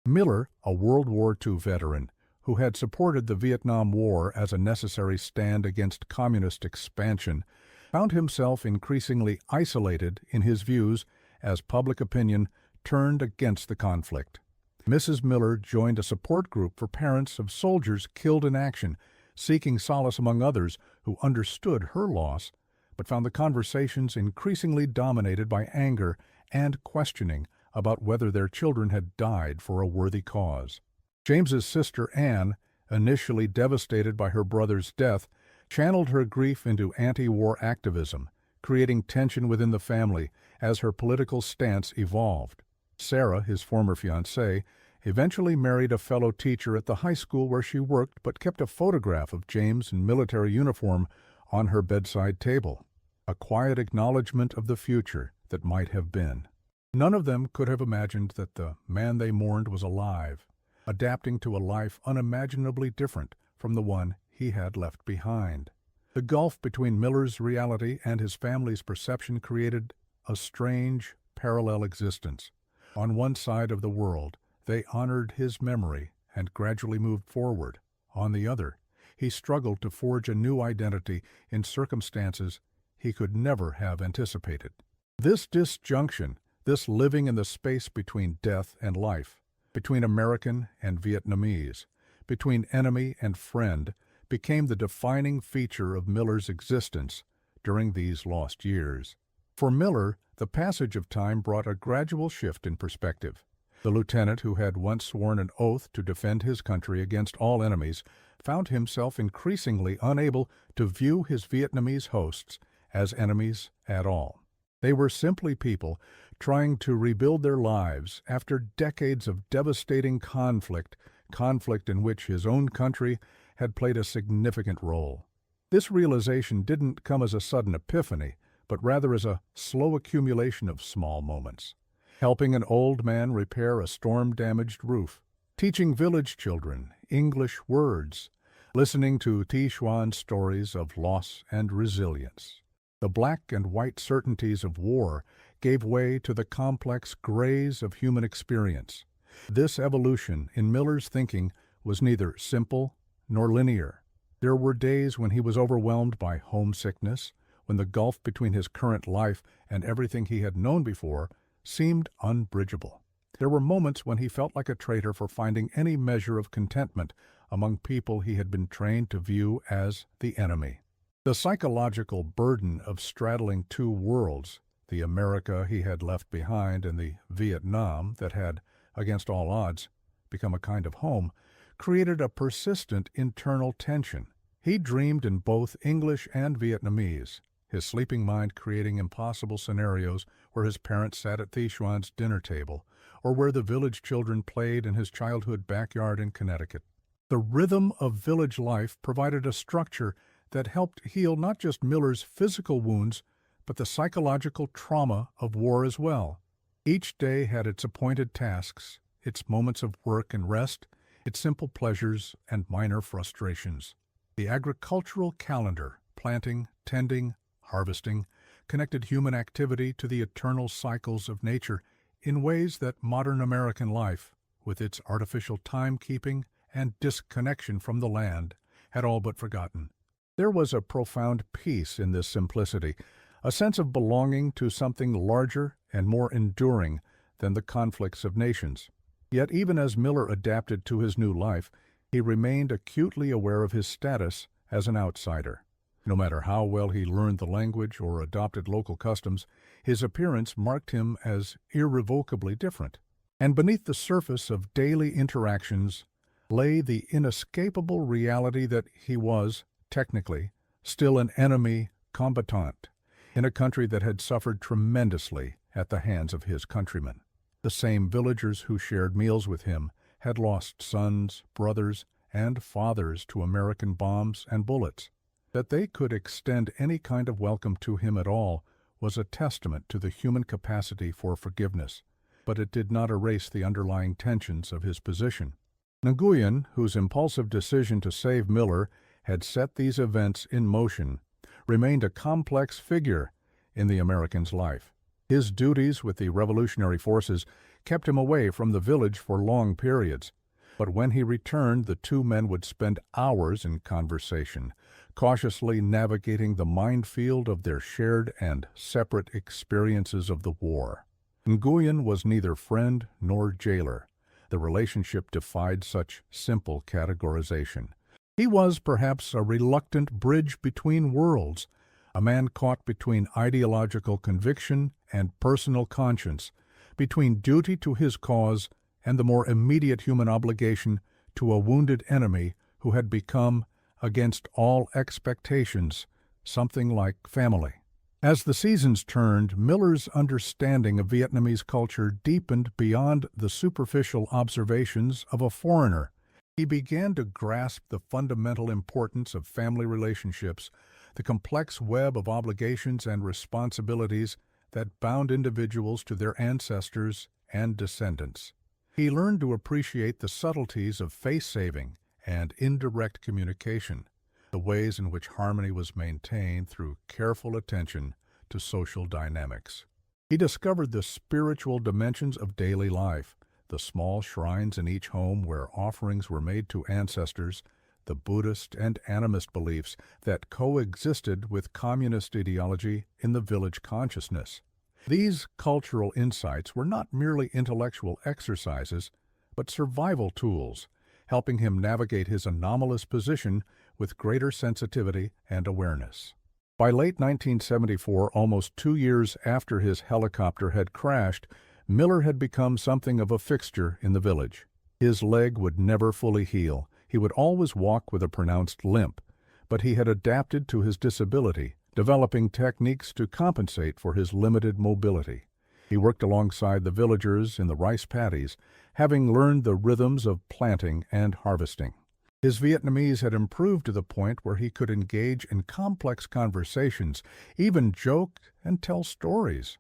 A: Miller, a World War II veteran who had supported the Vietnam War as a necessary stand against communist expansion, found himself increasingly isolated in his views as public opinion turned against the conflict. Mrs. Miller joined a support group for parents of soldiers killed in action, seeking solace among others who understood her loss, but found the conversations increasingly dominated by anger and questioning about whether their children had died for a worthy cause. James's sister Anne, initially devastated by her brother's death, channeled her grief into anti-war activism, creating tension within the family as her political stance evolved. Sarah, his former fiancée, eventually married a fellow teacher at the high school where she worked, but kept a photograph of James in military uniform on her bedside table, a quiet acknowledgement of the future that might have been. None of them could have imagined that the man they mourned was alive, adapting to a life unimaginably different from the one he had left behind. The gulf between Miller's reality and his family's perception created a strange, parallel existence. On one side of the world, they honored his memory and gradually moved forward. On the other, he struggled to forge a new identity in circumstances he could never have anticipated. This disjunction, this living in the space between death and life, between American and Vietnamese, between enemy and friend, became the defining feature of Miller's existence during these lost years. For Miller, the passage of time brought a gradual shift in perspective. The lieutenant who had once sworn an oath to defend his country against all enemies found himself increasingly unable to view his Vietnamese hosts as enemies at all. They were simply people trying to rebuild their lives after decades of devastating conflict in which his own country had played a significant role. This realization didn't come as a sudden epiphany, but rather as a slow accumulation of small moments. Helping an old man repair a storm-damaged roof, teaching village children English words, listening to Tichuan stories of loss and resilience. The black and white certainties of war gave way to the complex grays of human experience. This evolution in Miller's thinking was neither simple nor linear. There were days when he was overwhelmed by homesickness, when the gulf between his current life and everything he had known before seemed unbridgeable. There were moments when he felt like a traitor for finding any measure of contentment among people he had been trained to view as the enemy. The psychological burden of straddling two worlds, the America he had left behind and the Vietnam that had, against all odds, become a kind of home, created a persistent internal tension. He dreamed in both English and Vietnamese, his sleeping mind creating impossible scenarios where his parents sat at Tichuan's dinner table, or where the village children played in his childhood backyard in Connecticut. The rhythm of village life provided a structure that helped heal not just Miller's physical wounds, but the psychological trauma of war as well. Each day had its appointed tasks, its moments of work and rest, its simple pleasures and minor frustrations. The agricultural calendar, planting, tending, harvesting, connected human activity to the eternal cycles of nature in ways that modern American life, with its artificial timekeeping and disconnection from the land, had all but forgotten. There was a profound peace in this simplicity, a sense of belonging to something larger and more enduring than the conflicts of nations. Yet even as Miller adapted to his new life, he remained acutely aware of his status as an outsider. No matter how well he learned the language or adopted local customs, his appearance marked him as irrevocably different. And beneath the surface of daily interactions lay the inescapable reality that he was, technically, still an enemy combatant in a country that had suffered tremendously at the hands of his countrymen. The same villagers who shared meals with him had lost sons, brothers, and fathers to American bombs and bullets. That they could extend any kind of welcome to him at all was a testament to the human capacity for forgiveness, but it did not erase the underlying tensions of his position. Nguyen, whose impulsive decision to save Miller had set these events in motion, remained a complex figure in the American's life. His duties with the revolutionary forces kept him away from the village for long periods, but when he returned, the two men would spend hours in conversation, cautiously navigating the minefield of their shared and separate experiences of the war. Nguyen was neither friend nor jailer. The relationship defied such simple categorization. He was perhaps a reluctant bridge between worlds, a man caught between ideological conviction and personal conscience, between duty to his cause and the more immediate human obligation to a wounded enemy who had become, against all expectations, something like family. As the seasons turned, Miller's understanding of Vietnamese culture deepened beyond the superficial observations of a foreigner. He began to grasp the fundamental importance of family relationships, the complex web of obligations and responsibilities that bound individuals to their ancestors and descendants. He learned to appreciate the subtleties of face-saving and indirect communication, the ways in which harmony was maintained through careful attention to social dynamics. He discovered the spiritual dimensions of daily life, the small shrines in each home where offerings were made to ancestors, the Buddhist and animist beliefs that coexisted with communist ideology in the village consciousness. These cultural insights were not merely intellectual exercises, but survival tools, helping him navigate his anomalous position with greater sensitivity and awareness. By late 1974, almost 2 years after his helicopter had crashed, Miller had become something of a fixture in the village. His leg would never fully heal. He would always walk with a pronounced limp, but he had adapted to his disability, developing techniques to compensate for his limited mobility. He worked alongside the villagers in the rice paddies, having learned the rhythms of planting and harvesting. His Vietnamese had improved to the point where he could engage in complex conversations, even joke and tell stories.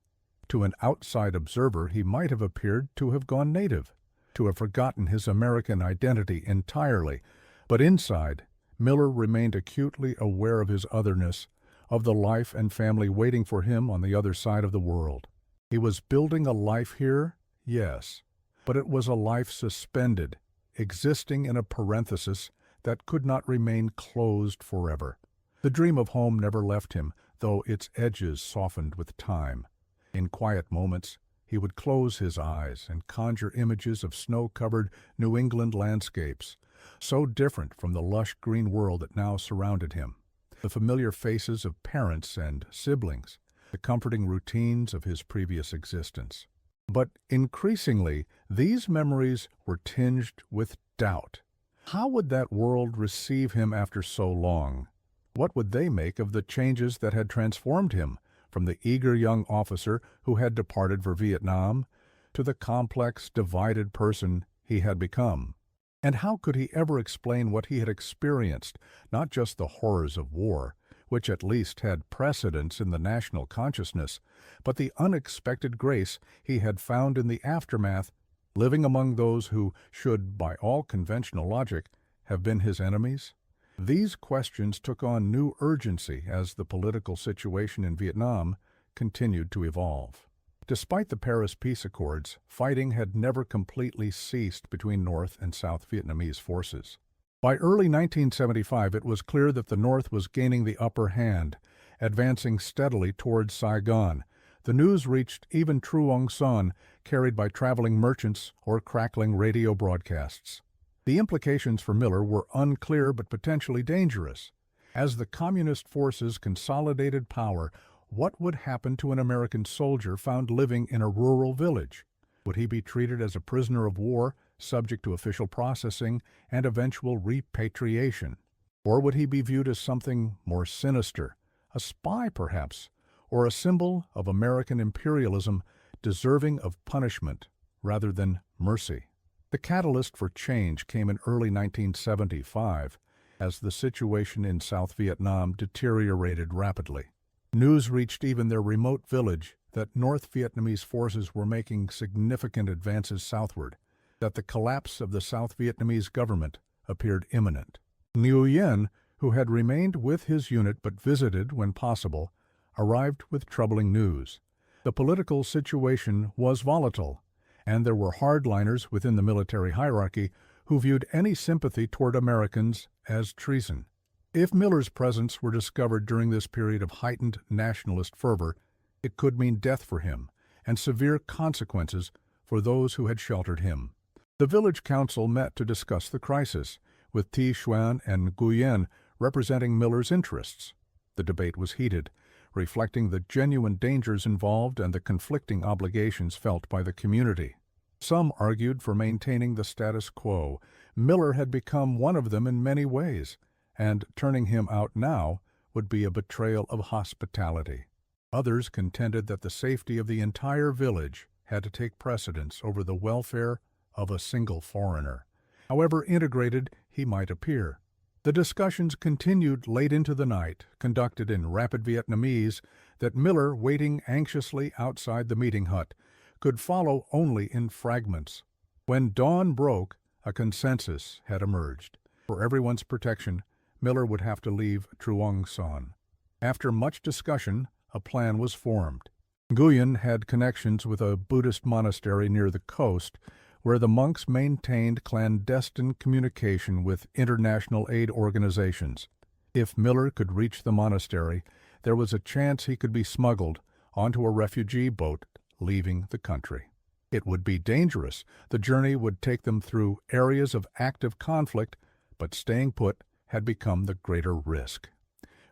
A: To an outside observer, he might have appeared to have gone native, to have forgotten his American identity entirely, but inside, Miller remained acutely aware of his otherness, of the life and family waiting for him on the other side of the world. He was building a life here, yes, but it was a life suspended, existing in a parenthesis that could not remain closed forever. The dream of home never left him, though its edges softened with time. In quiet moments, he would close his eyes and conjure images of snow-covered New England landscapes, so different from the lush green world that now surrounded him. The familiar faces of parents and siblings, the comforting routines of his previous existence. But increasingly, these memories were tinged with doubt. How would that world receive him after so long? What would they make of the changes that had transformed him, from the eager young officer who had departed for Vietnam to the complex, divided person he had become? And how could he ever explain what he had experienced, not just the horrors of war, which at least had precedence in the national consciousness, but the unexpected grace he had found in the aftermath, living among those who should, by all conventional logic, have been his enemies? These questions took on new urgency as the political situation in Vietnam continued to evolve. Despite the Paris Peace Accords, fighting had never completely ceased between North and South Vietnamese forces. By early 1975, it was clear that the North was gaining the upper hand, advancing steadily towards Saigon. The news reached even Truong Son, carried by traveling merchants or crackling radio broadcasts. The implications for Miller were unclear but potentially dangerous. As the communist forces consolidated power, what would happen to an American soldier found living in a rural village? Would he be treated as a prisoner of war, subject to official processing and eventual repatriation? Or would he be viewed as something more sinister, a spy perhaps, or a symbol of American imperialism deserving of punishment rather than mercy? The catalyst for change came in early 1975 as the situation in South Vietnam deteriorated rapidly. News reached even their remote village that North Vietnamese forces were making significant advances southward, that the collapse of the South Vietnamese government appeared imminent. Nguyen, who had remained with his unit but visited when possible, arrived with troubling news. The political situation was volatile, and there were hardliners within the military hierarchy who viewed any sympathy toward Americans as treason. If Miller's presence were discovered during this period of heightened nationalist fervor, it could mean death for him, and severe consequences for those who had sheltered him. The village council met to discuss the crisis, with Thi Xuan and Nguyen representing Miller's interests. The debate was heated, reflecting the genuine dangers involved and the conflicting obligations felt by the community. Some argued for maintaining the status quo. Miller had become one of them in many ways, and turning him out now would be a betrayal of hospitality. Others contended that the safety of the entire village had to take precedence over the welfare of a single foreigner, however integrated he might appear. The discussions continued late into the night, conducted in rapid Vietnamese that Miller, waiting anxiously outside the meeting hut, could follow only in fragments. When dawn broke, a consensus had emerged. For everyone's protection, Miller would have to leave Truong Son. After much discussion, a plan was formed. Nguyen had connections with a Buddhist monastery near the coast, where the monks maintained clandestine communication with international aid organizations. If Miller could reach the monastery, there was a chance he could be smuggled onto a refugee boat leaving the country. It would be dangerous. The journey would take them through areas of active conflict, but staying put had become the greater risk.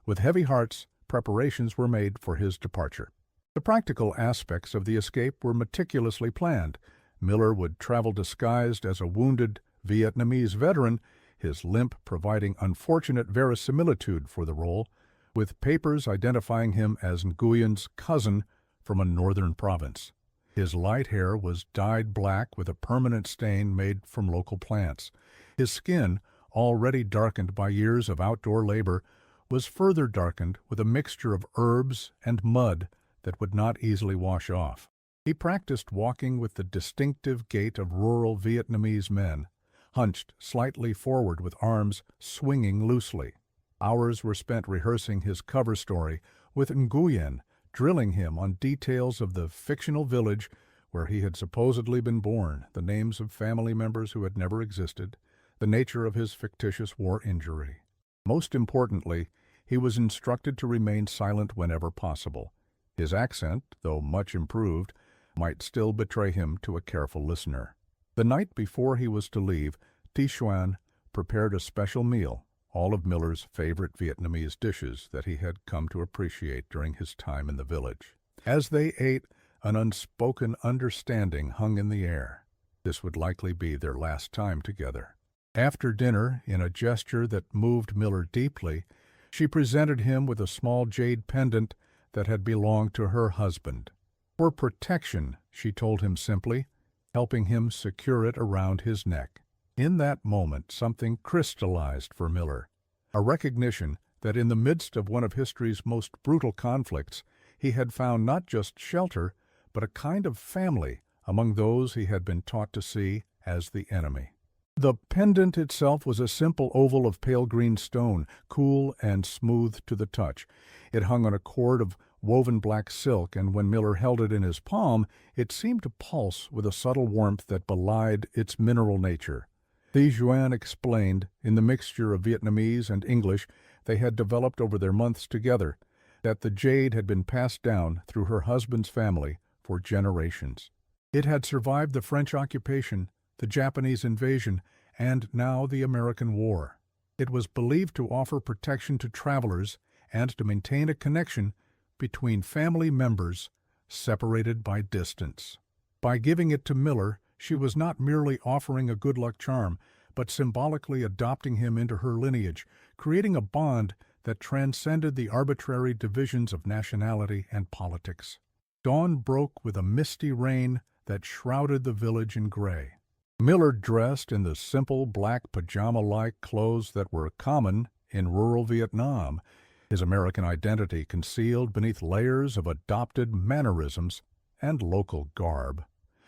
A: With heavy hearts, preparations were made for his departure. The practical aspects of the escape were meticulously planned. Miller would travel disguised as a wounded Vietnamese veteran, his limp providing unfortunate verisimilitude for the role, with papers identifying him as Nguyen's cousin from a northern province. His light hair was dyed black with a permanent stain made from local plants. His skin, already darkened by years of outdoor labor, was further darkened with a mixture of herbs and mud that would not easily wash off. He practiced walking with the distinctive gait of rural Vietnamese men, hunched slightly forward with arms swinging loosely. Hours were spent rehearsing his cover story, with Nguyen drilling him on details of the fictional village where he had supposedly been born, the names of family members who had never existed, the nature of his fictitious war injury. Most importantly, he was instructed to remain silent whenever possible. His accent, though much improved, might still betray him to a careful listener. The night before he was to leave, Thi Xuan prepared a special meal, all of Miller's favorite Vietnamese dishes that he had come to appreciate during his time in the village. As they ate, an unspoken understanding hung in the air. This would likely be their last time together. After dinner, in a gesture that moved Miller deeply, she presented him with a small jade pendant that had belonged to her husband. For protection, she told him simply, helping him secure it around his neck. In that moment, something crystallized for Miller, a recognition that in the midst of one of history's most brutal conflicts, he had found not just shelter, but a kind of family among those he had been taught to see as the enemy. The pendant itself was a simple oval of pale green stone, cool and smooth to the touch. It hung on a cord of woven black silk, and when Miller held it in his palm, it seemed to pulse with a subtle warmth that belied its mineral nature. Thi Xuan explained, in the mixture of Vietnamese and English they had developed over their months together, that the jade had been passed down through her husband's family for generations. It had survived the French occupation, the Japanese invasion, and now the American War. It was believed to offer protection to travelers and to maintain a connection between family members separated by distance. By giving it to Miller, she was not merely offering a good luck charm, but symbolically adopting him into her lineage, creating a bond that transcended the arbitrary divisions of nationality and politics. Dawn broke with a misty rain that shrouded the village in gray. Miller, dressed in the simple black pajama-like clothes that were common in rural Vietnam, his American identity concealed beneath layers of adopted mannerisms and local garb.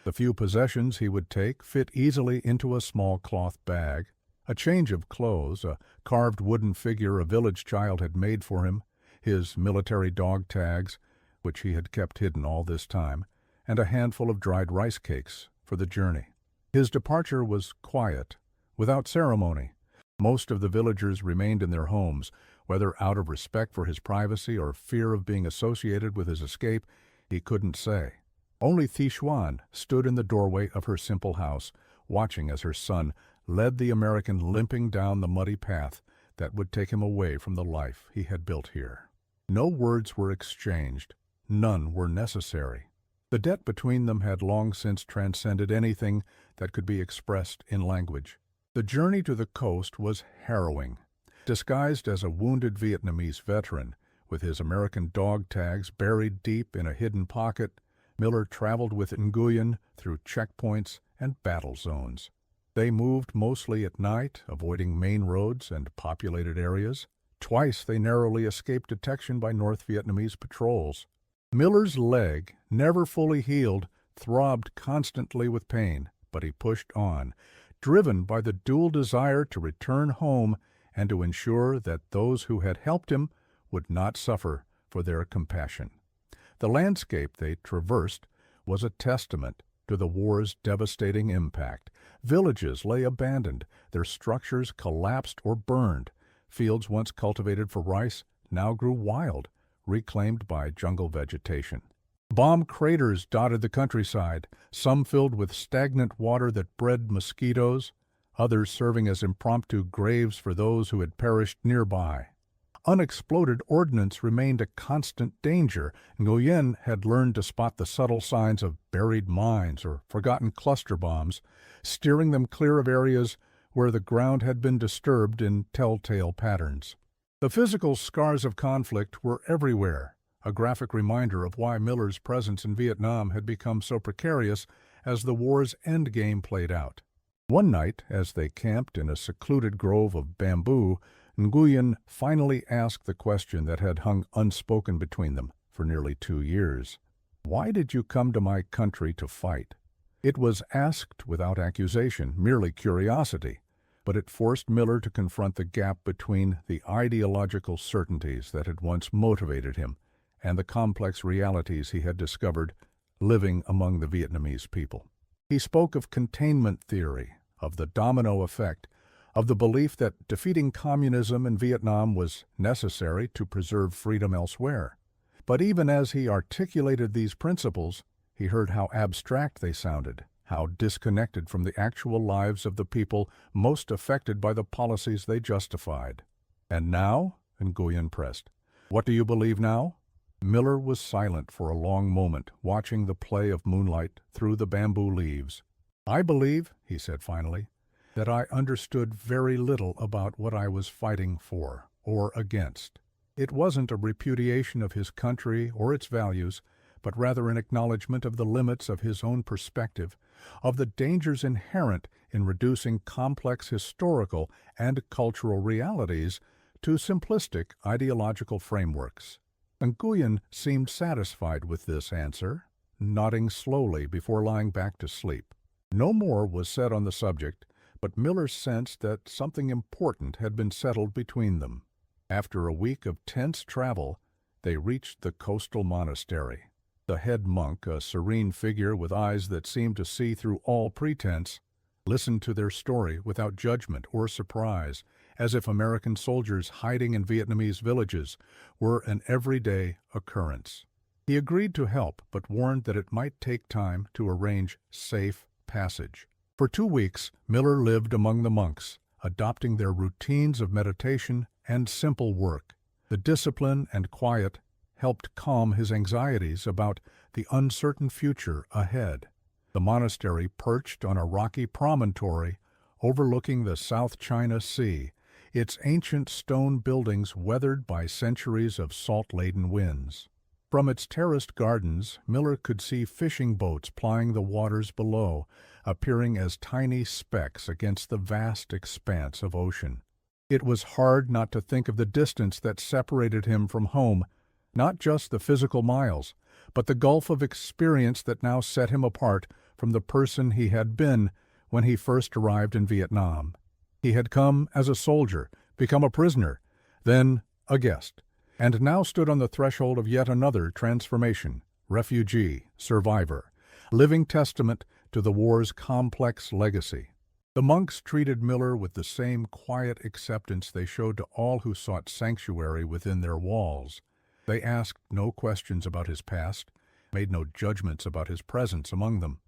A: The few possessions he would take fit easily into a small cloth bag. A change of clothes, a carved wooden figure a village child had made for him, his military dog tags, which he had kept hidden all this time, and a handful of dried rice cakes for the journey. His departure was quiet, without ceremony. Most of the villagers remained in their homes, whether out of respect for his privacy or fear of being associated with his escape, he couldn't say. Only Xuan stood in the doorway of her simple house, watching as her son led the American limping down the muddy path that would take him away from the life he had built here. No words were exchanged. None were necessary. The debt between them had long since transcended anything that could be expressed in language. The journey to the coast was harrowing. Disguised as a wounded Vietnamese veteran, with his American dog tags buried deep in a hidden pocket, Miller traveled with Nguyen through checkpoints and battle zones. They moved mostly at night, avoiding main roads and populated areas. Twice they narrowly escaped detection by North Vietnamese patrols. Miller's leg, never fully healed, throbbed constantly with pain, but he pushed on, driven by the dual desire to return home and to ensure that those who had helped him would not suffer for their compassion. The landscape they traversed was a testament to the war's devastating impact. Villages lay abandoned, their structures collapsed or burned. Fields once cultivated for rice now grew wild, reclaimed by jungle vegetation. Bomb craters dotted the countryside, some filled with stagnant water that bred mosquitoes, others serving as impromptu graves for those who had perished nearby. Unexploded ordnance remained a constant danger. Nguyen had learned to spot the subtle signs of buried mines or forgotten cluster bombs, steering them clear of areas where the ground had been disturbed in telltale patterns. The physical scars of conflict were everywhere, a graphic reminder of why Miller's presence in Vietnam had become so precarious as the war's endgame played out. One night, as they camped in a secluded grove of bamboo, Nguyen finally asked the question that had hung unspoken between them for nearly 2 years. "Why did you come to my country to fight?" It was asked without accusation, merely curiosity, but it forced Miller to confront the gap between the ideological certainties that had once motivated him and the complex realities he had discovered living among the Vietnamese people. He spoke of containment theory, of the domino effect, of the belief that defeating communism in Vietnam was necessary to preserve freedom elsewhere. But even as he articulated these principles, he heard how abstract they sounded, how disconnected from the actual lives of the people most affected by the policies they justified. "And now?" Nguyen pressed. "What do you believe now?" Miller was silent for a long moment, watching the play of moonlight through the bamboo leaves. "I believe," he said finally, "that I understood very little about what I was fighting for or against. It wasn't a repudiation of his country or its values, but rather an acknowledgement of the limits of his own perspective, of the dangers inherent in reducing complex historical and cultural realities to simplistic ideological frameworks." Nguyen seemed satisfied with this answer, nodding slowly before lying back to sleep. No more was said on the subject, but Miller sensed that something important had been settled between them. After a week of tense travel, they reached the coastal monastery. The head monk, a serene figure with eyes that seemed to see through all pretense, listened to their story without judgment or surprise, as if American soldiers hiding in Vietnamese villages were an everyday occurrence. He agreed to help, but warned that it might take time to arrange safe passage. For 2 weeks, Miller lived among the monks, adopting their routines of meditation and simple work. The discipline and quiet helped calm his anxieties about the uncertain future ahead. The monastery perched on a rocky promontory overlooking the South China Sea, its ancient stone buildings weathered by centuries of salt-laden winds. From its terraced gardens, Miller could see fishing boats plying the waters below, appearing as tiny specks against the vast expanse of ocean. It was hard not to think of the distance that separated him from home, not just the physical miles, but the gulf of experience that now set him apart from the person he had been when he first arrived in Vietnam. He had come as a soldier, become a prisoner, then a guest, and now stood on the threshold of yet another transformation, refugee, survivor, living testament to the war's complex legacy. The monks treated Miller with the same quiet acceptance they showed to all who sought sanctuary within their walls. They asked no questions about his past, made no judgments about his presence among them.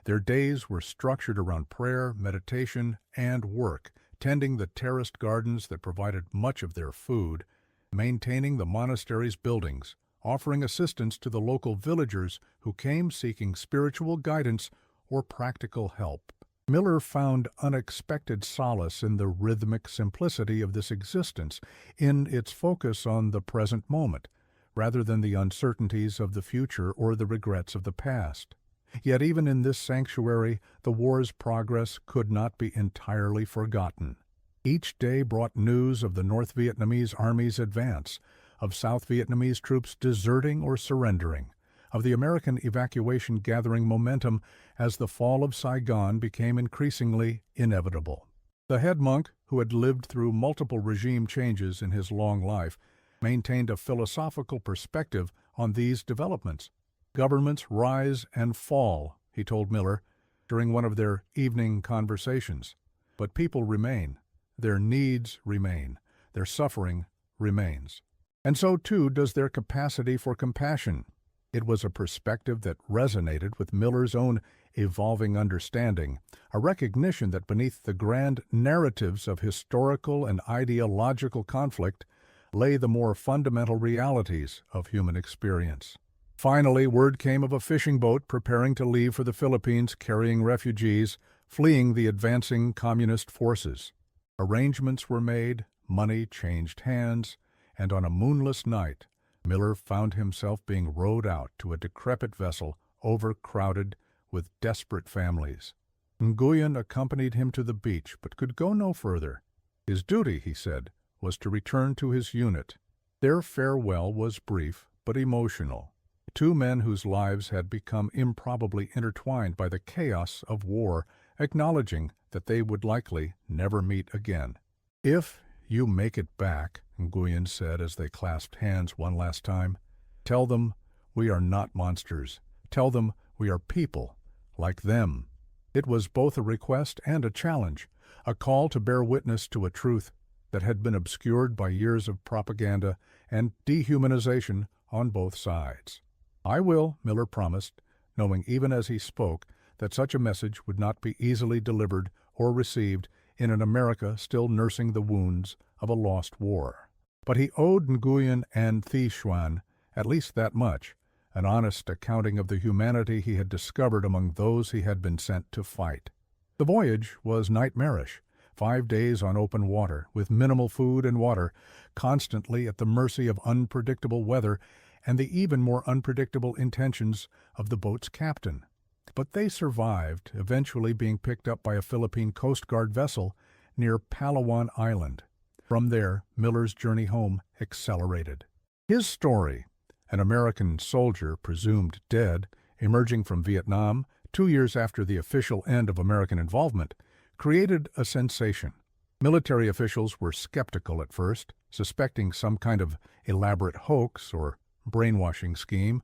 A: Their days were structured around prayer, meditation, and work, tending the terraced gardens that provided much of their food, maintaining the monastery's buildings, offering assistance to the local villagers who came seeking spiritual guidance or practical help. Miller found unexpected solace in the rhythmic simplicity of this existence, in its focus on the present moment, rather than the uncertainties of the future or the regrets of the past. Yet even in this sanctuary, the war's progress could not be entirely forgotten. Each day brought news of the North Vietnamese Army's advance, of South Vietnamese troops deserting or surrendering, of the American evacuation gathering momentum as the fall of Saigon became increasingly inevitable. The head monk, who had lived through multiple regime changes in his long life, maintained a philosophical perspective on these developments. Governments rise and fall, he told Miller during one of their evening conversations. But people remain. Their needs remain. Their suffering remains. And so, too, does their capacity for compassion. It was a perspective that resonated with Miller's own evolving understanding, a recognition that beneath the grand narratives of historical and ideological conflict lay the more fundamental realities of human experience. Finally, word came of a fishing boat preparing to leave for the Philippines carrying refugees fleeing the advancing communist forces. Arrangements were made, money changed hands, and on a moonless night, Miller found himself being rowed out to a decrepit vessel overcrowded with desperate families. Nguyen accompanied him to the beach, but could go no further. His duty, he said, was to return to his unit. Their farewell was brief, but emotional. Two men whose lives had become improbably intertwined by the chaos of war, acknowledging that they would likely never meet again. "If you make it back," Nguyen said as they clasped hands one last time, "tell them we are not monsters. Tell them we are people, like them." It was both a request and a challenge, a call to bear witness to a truth that had been obscured by years of propaganda and dehumanization on both sides. "I will," Miller promised, knowing even as he spoke that such a message would not be easily delivered or received in an America still nursing the wounds of a lost war. But he owed Nguyen and Thi Xuan at least that much, an honest accounting of the humanity he had discovered among those he had been sent to fight. The voyage was nightmarish, 5 days on open water, with minimal food and water, constantly at the mercy of unpredictable weather and the even more unpredictable intentions of the boat's captain. But they survived, eventually being picked up by a Philippine Coast Guard vessel near Palawan Island. From there, Miller's journey home accelerated. His story, an American soldier presumed dead, emerging from Vietnam 2 years after the official end of American involvement, created a sensation. Military officials were skeptical at first, suspecting some kind of elaborate hoax or brainwashing scheme,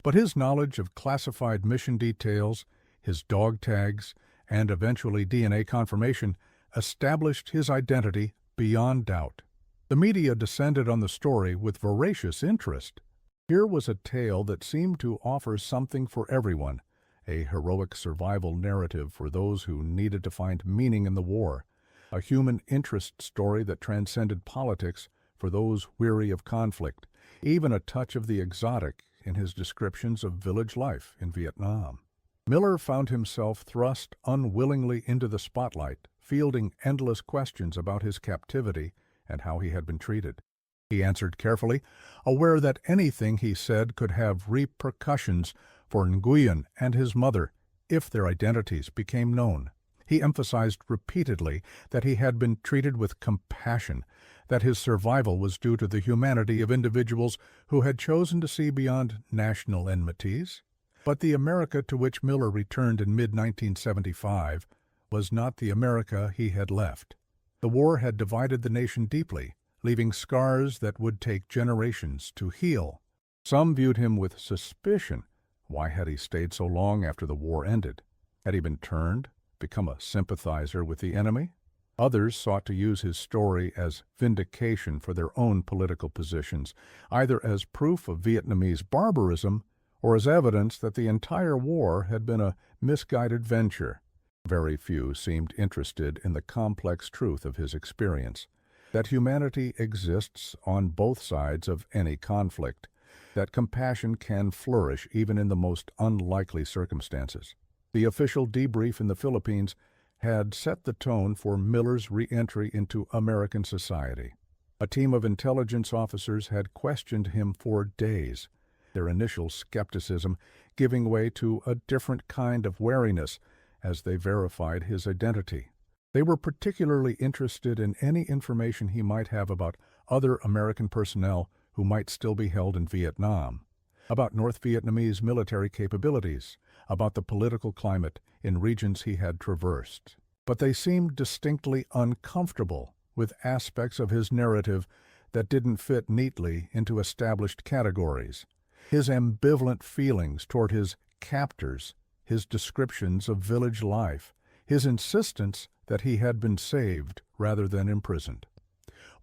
A: but his knowledge of classified mission details, his dog tags, and eventually DNA confirmation established his identity beyond doubt. The media descended on the story with voracious interest. Here was a tale that seemed to offer something for everyone, a heroic survival narrative for those who needed to find meaning in the war, a human interest story that transcended politics for those weary of conflict, even a touch of the exotic in his descriptions of village life in Vietnam. Miller found himself thrust unwillingly into the spotlight, fielding endless questions about his captivity and how he had been treated. He answered carefully, aware that anything he said could have repercussions for Nguyen and his mother if their identities became known. He emphasized repeatedly that he had been treated with compassion, that his survival was due to the humanity of individuals who had chosen to see beyond national enmities. But the America to which Miller returned in mid-1975 was not the America he had left. The war had divided the nation deeply, leaving scars that would take generations to heal. Some viewed him with suspicion. Why had he stayed so long after the war ended? Had he been turned, become a sympathizer with the enemy? Others sought to use his story as vindication for their own political positions, either as proof of Vietnamese barbarism or as evidence that the entire war had been a misguided venture. Very few seemed interested in the complex truth of his experience, that humanity exists on both sides of any conflict, that compassion can flourish even in the most unlikely circumstances. The official debrief in the Philippines had set the tone for Miller's re-entry into American society. A team of intelligence officers had questioned him for days, their initial skepticism giving way to a different kind of wariness as they verified his identity. They were particularly interested in any information he might have about other American personnel who might still be held in Vietnam, about North Vietnamese military capabilities, about the political climate in regions he had traversed. But they seemed distinctly uncomfortable with aspects of his narrative that didn't fit neatly into established categories. His ambivalent feelings toward his captors, his descriptions of village life, his insistence that he had been saved rather than imprisoned.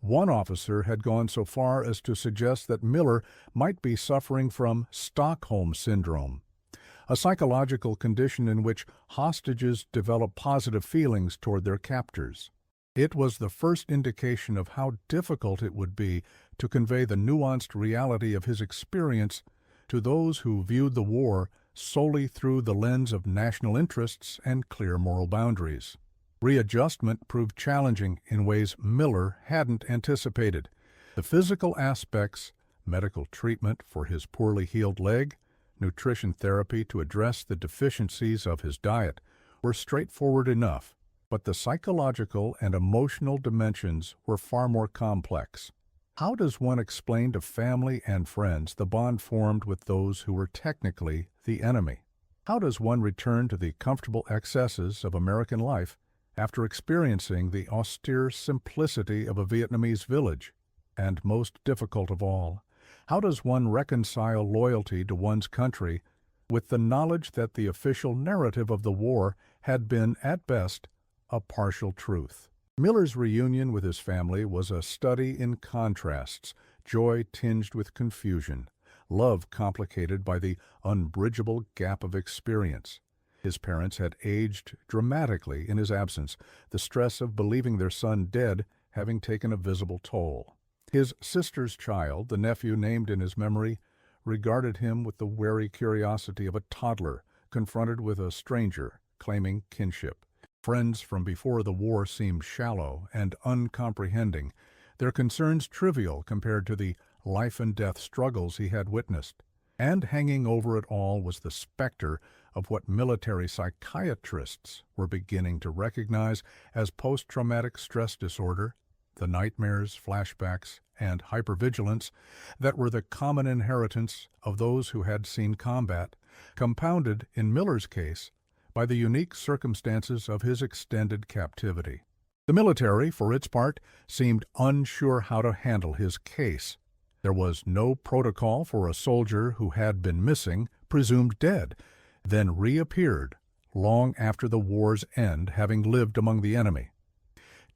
A: One officer had gone so far as to suggest that Miller might be suffering from Stockholm Syndrome, a psychological condition in which hostages develop positive feelings toward their captors. It was the first indication of how difficult it would be to convey the nuanced reality of his experience to those who viewed the war solely through the lens of national interests and clear moral boundaries. Readjustment proved challenging in ways Miller hadn't anticipated. The physical aspects, medical treatment for his poorly healed leg, nutrition therapy to address the deficiencies of his diet, were straightforward enough, but the psychological and emotional dimensions were far more complex. How does one explain to family and friends the bond formed with those who were technically the enemy? How does one return to the comfortable excesses of American life after experiencing the austere simplicity of a Vietnamese village? And most difficult of all, how does one reconcile loyalty to one's country with the knowledge that the official narrative of the war had been, at best, a partial truth? Miller's reunion with his family was a study in contrasts, joy tinged with confusion, love complicated by the unbridgeable gap of experience. His parents had aged dramatically in his absence, the stress of believing their son dead having taken a visible toll. His sister's child, the nephew named in his memory, regarded him with the wary curiosity of a toddler confronted with a stranger claiming kinship. Friends from before the war seemed shallow and uncomprehending, their concerns trivial compared to the life-and-death struggles he had witnessed. And hanging over it all was the specter of what military psychiatrists were beginning to recognize as post-traumatic stress disorder, the nightmares, flashbacks, and hypervigilance that were the common inheritance of those who had seen combat, compounded, in Miller's case, by the unique circumstances of his extended captivity. The military, for its part, seemed unsure how to handle his case. There was no protocol for a soldier who had been missing, presumed dead, then reappeared long after the war's end, having lived among the enemy.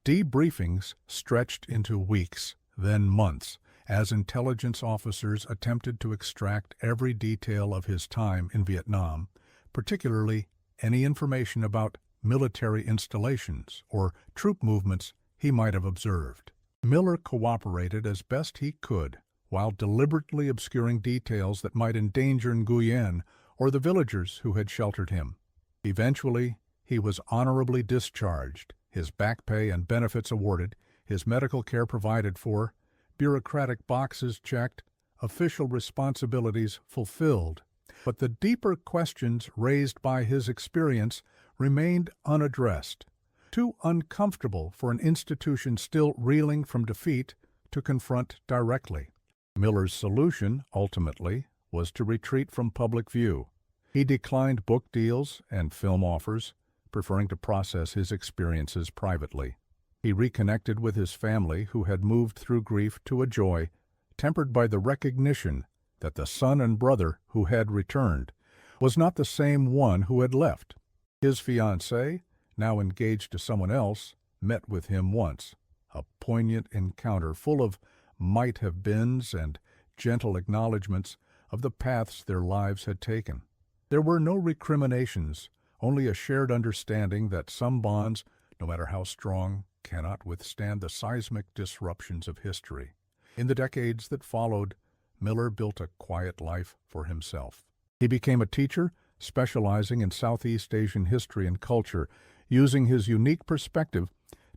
A: Debriefings stretched into weeks, then months, as intelligence officers attempted to extract every detail of his time in Vietnam, particularly any information about military installations or troop movements he might have observed. Miller cooperated as best he could, while deliberately obscuring details that might endanger Nguyen or the villagers who had sheltered him. Eventually, he was honorably discharged, his back pay and benefits awarded, his medical care provided for, bureaucratic boxes checked, official responsibilities fulfilled. But the deeper questions raised by his experience remained unaddressed, too uncomfortable for an institution still reeling from defeat to confront directly. Miller's solution, ultimately, was to retreat from public view. He declined book deals and film offers, preferring to process his experiences privately. He reconnected with his family, who had moved through grief to a joy, tempered by the recognition that the son and brother who had returned was not the same one who had left. His fiancée, now engaged to someone else, met with him once, a poignant encounter full of might-have-beens and gentle acknowledgments of the paths their lives had taken. There were no recriminations, only a shared understanding that some bonds, no matter how strong, cannot withstand the seismic disruptions of history. In the decades that followed, Miller built a quiet life for himself. He became a teacher, specializing in Southeast Asian history and culture, using his unique perspective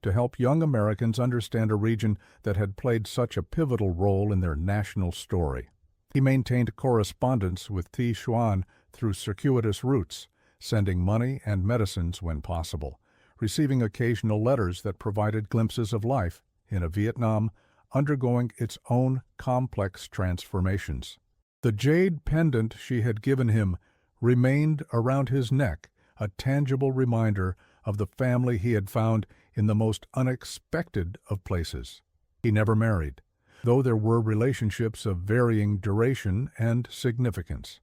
A: to help young Americans understand a region that had played such a pivotal role in their national story. He maintained correspondence with Thi Xuan through circuitous routes, sending money and medicines when possible, receiving occasional letters that provided glimpses of life in a Vietnam undergoing its own complex transformations. The jade pendant she had given him remained around his neck, a tangible reminder of the family he had found in the most unexpected of places. He never married, though there were relationships of varying duration and significance.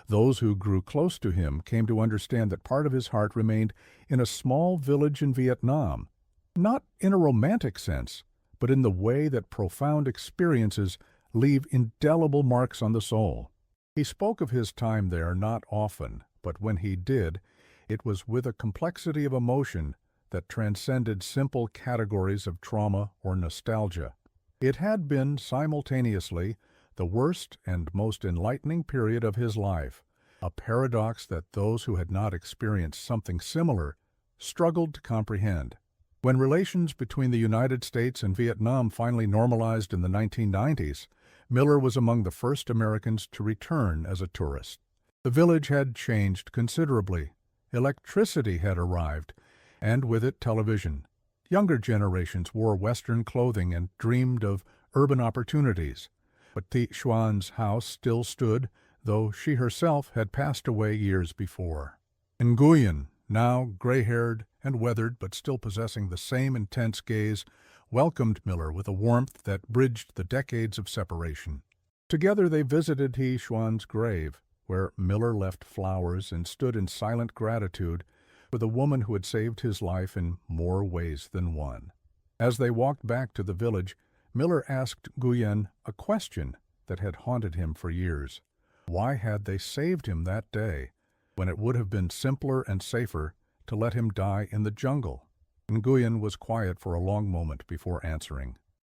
A: Those who grew close to him came to understand that part of his heart remained in a small village in Vietnam, not in a romantic sense, but in the way that profound experiences leave indelible marks on the soul. He spoke of his time there not often, but when he did, it was with a complexity of emotion that transcended simple categories of trauma or nostalgia. It had been, simultaneously, the worst and most enlightening period of his life, a paradox that those who had not experienced something similar struggled to comprehend. When relations between the United States and Vietnam finally normalized in the 1990s, Miller was among the first Americans to return as a tourist. The village had changed considerably. Electricity had arrived, and with it television. Younger generations wore Western clothing and dreamed of urban opportunities. But Thi Xuan's house still stood, though she herself had passed away years before. Nguyen, now gray-haired and weathered but still possessing the same intense gaze, welcomed Miller with a warmth that bridged the decades of separation. Together they visited Thi Xuan's grave, where Miller left flowers and stood in silent gratitude for the woman who had saved his life in more ways than one. As they walked back to the village, Miller asked Nguyen a question that had haunted him for years. Why had they saved him that day, when it would have been simpler and safer to let him die in the jungle? Nguyen was quiet for a long moment before answering.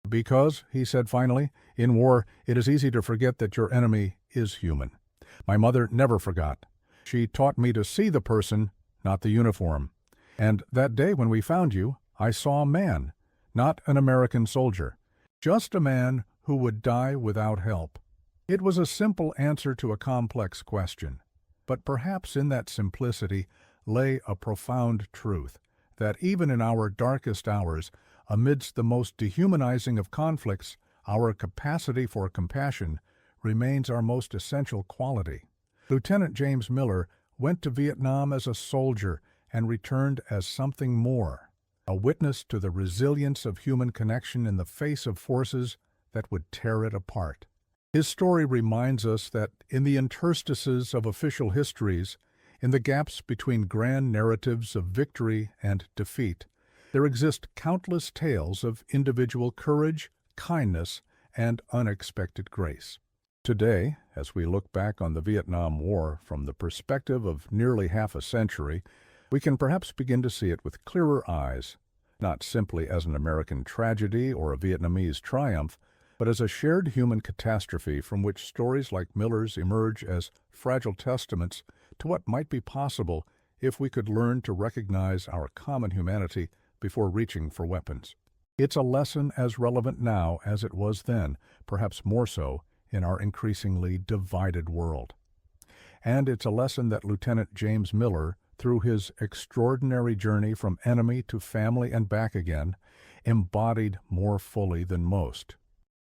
A: Because, he said finally, in war it is easy to forget that your enemy is human. My mother never forgot. She taught me to see the person, not the uniform. And that day when we found you, I saw a man, not an American soldier. Just a man who would die without help. It was a simple answer to a complex question, but perhaps in that simplicity lay a profound truth, that even in our darkest hours, amidst the most dehumanizing of conflicts, our capacity for compassion remains our most essential quality. Lieutenant James Miller went to Vietnam as a soldier and returned as something more, a witness to the resilience of human connection in the face of forces that would tear it apart. His story reminds us that in the interstices of official histories, in the gaps between grand narratives of victory and defeat, there exist countless tales of individual courage, kindness, and unexpected grace. Today, as we look back on the Vietnam War from the perspective of nearly half a century, we can perhaps begin to see it with clearer eyes, not simply as an American tragedy or a Vietnamese triumph, but as a shared human catastrophe from which stories like Miller's emerge as fragile testaments to what might be possible if we could learn to recognize our common humanity before reaching for weapons. It's a lesson as relevant now as it was then, perhaps more so, in our increasingly divided world. And it's a lesson that Lieutenant James Miller, through his extraordinary journey from enemy to family and back again, embodied more fully than most.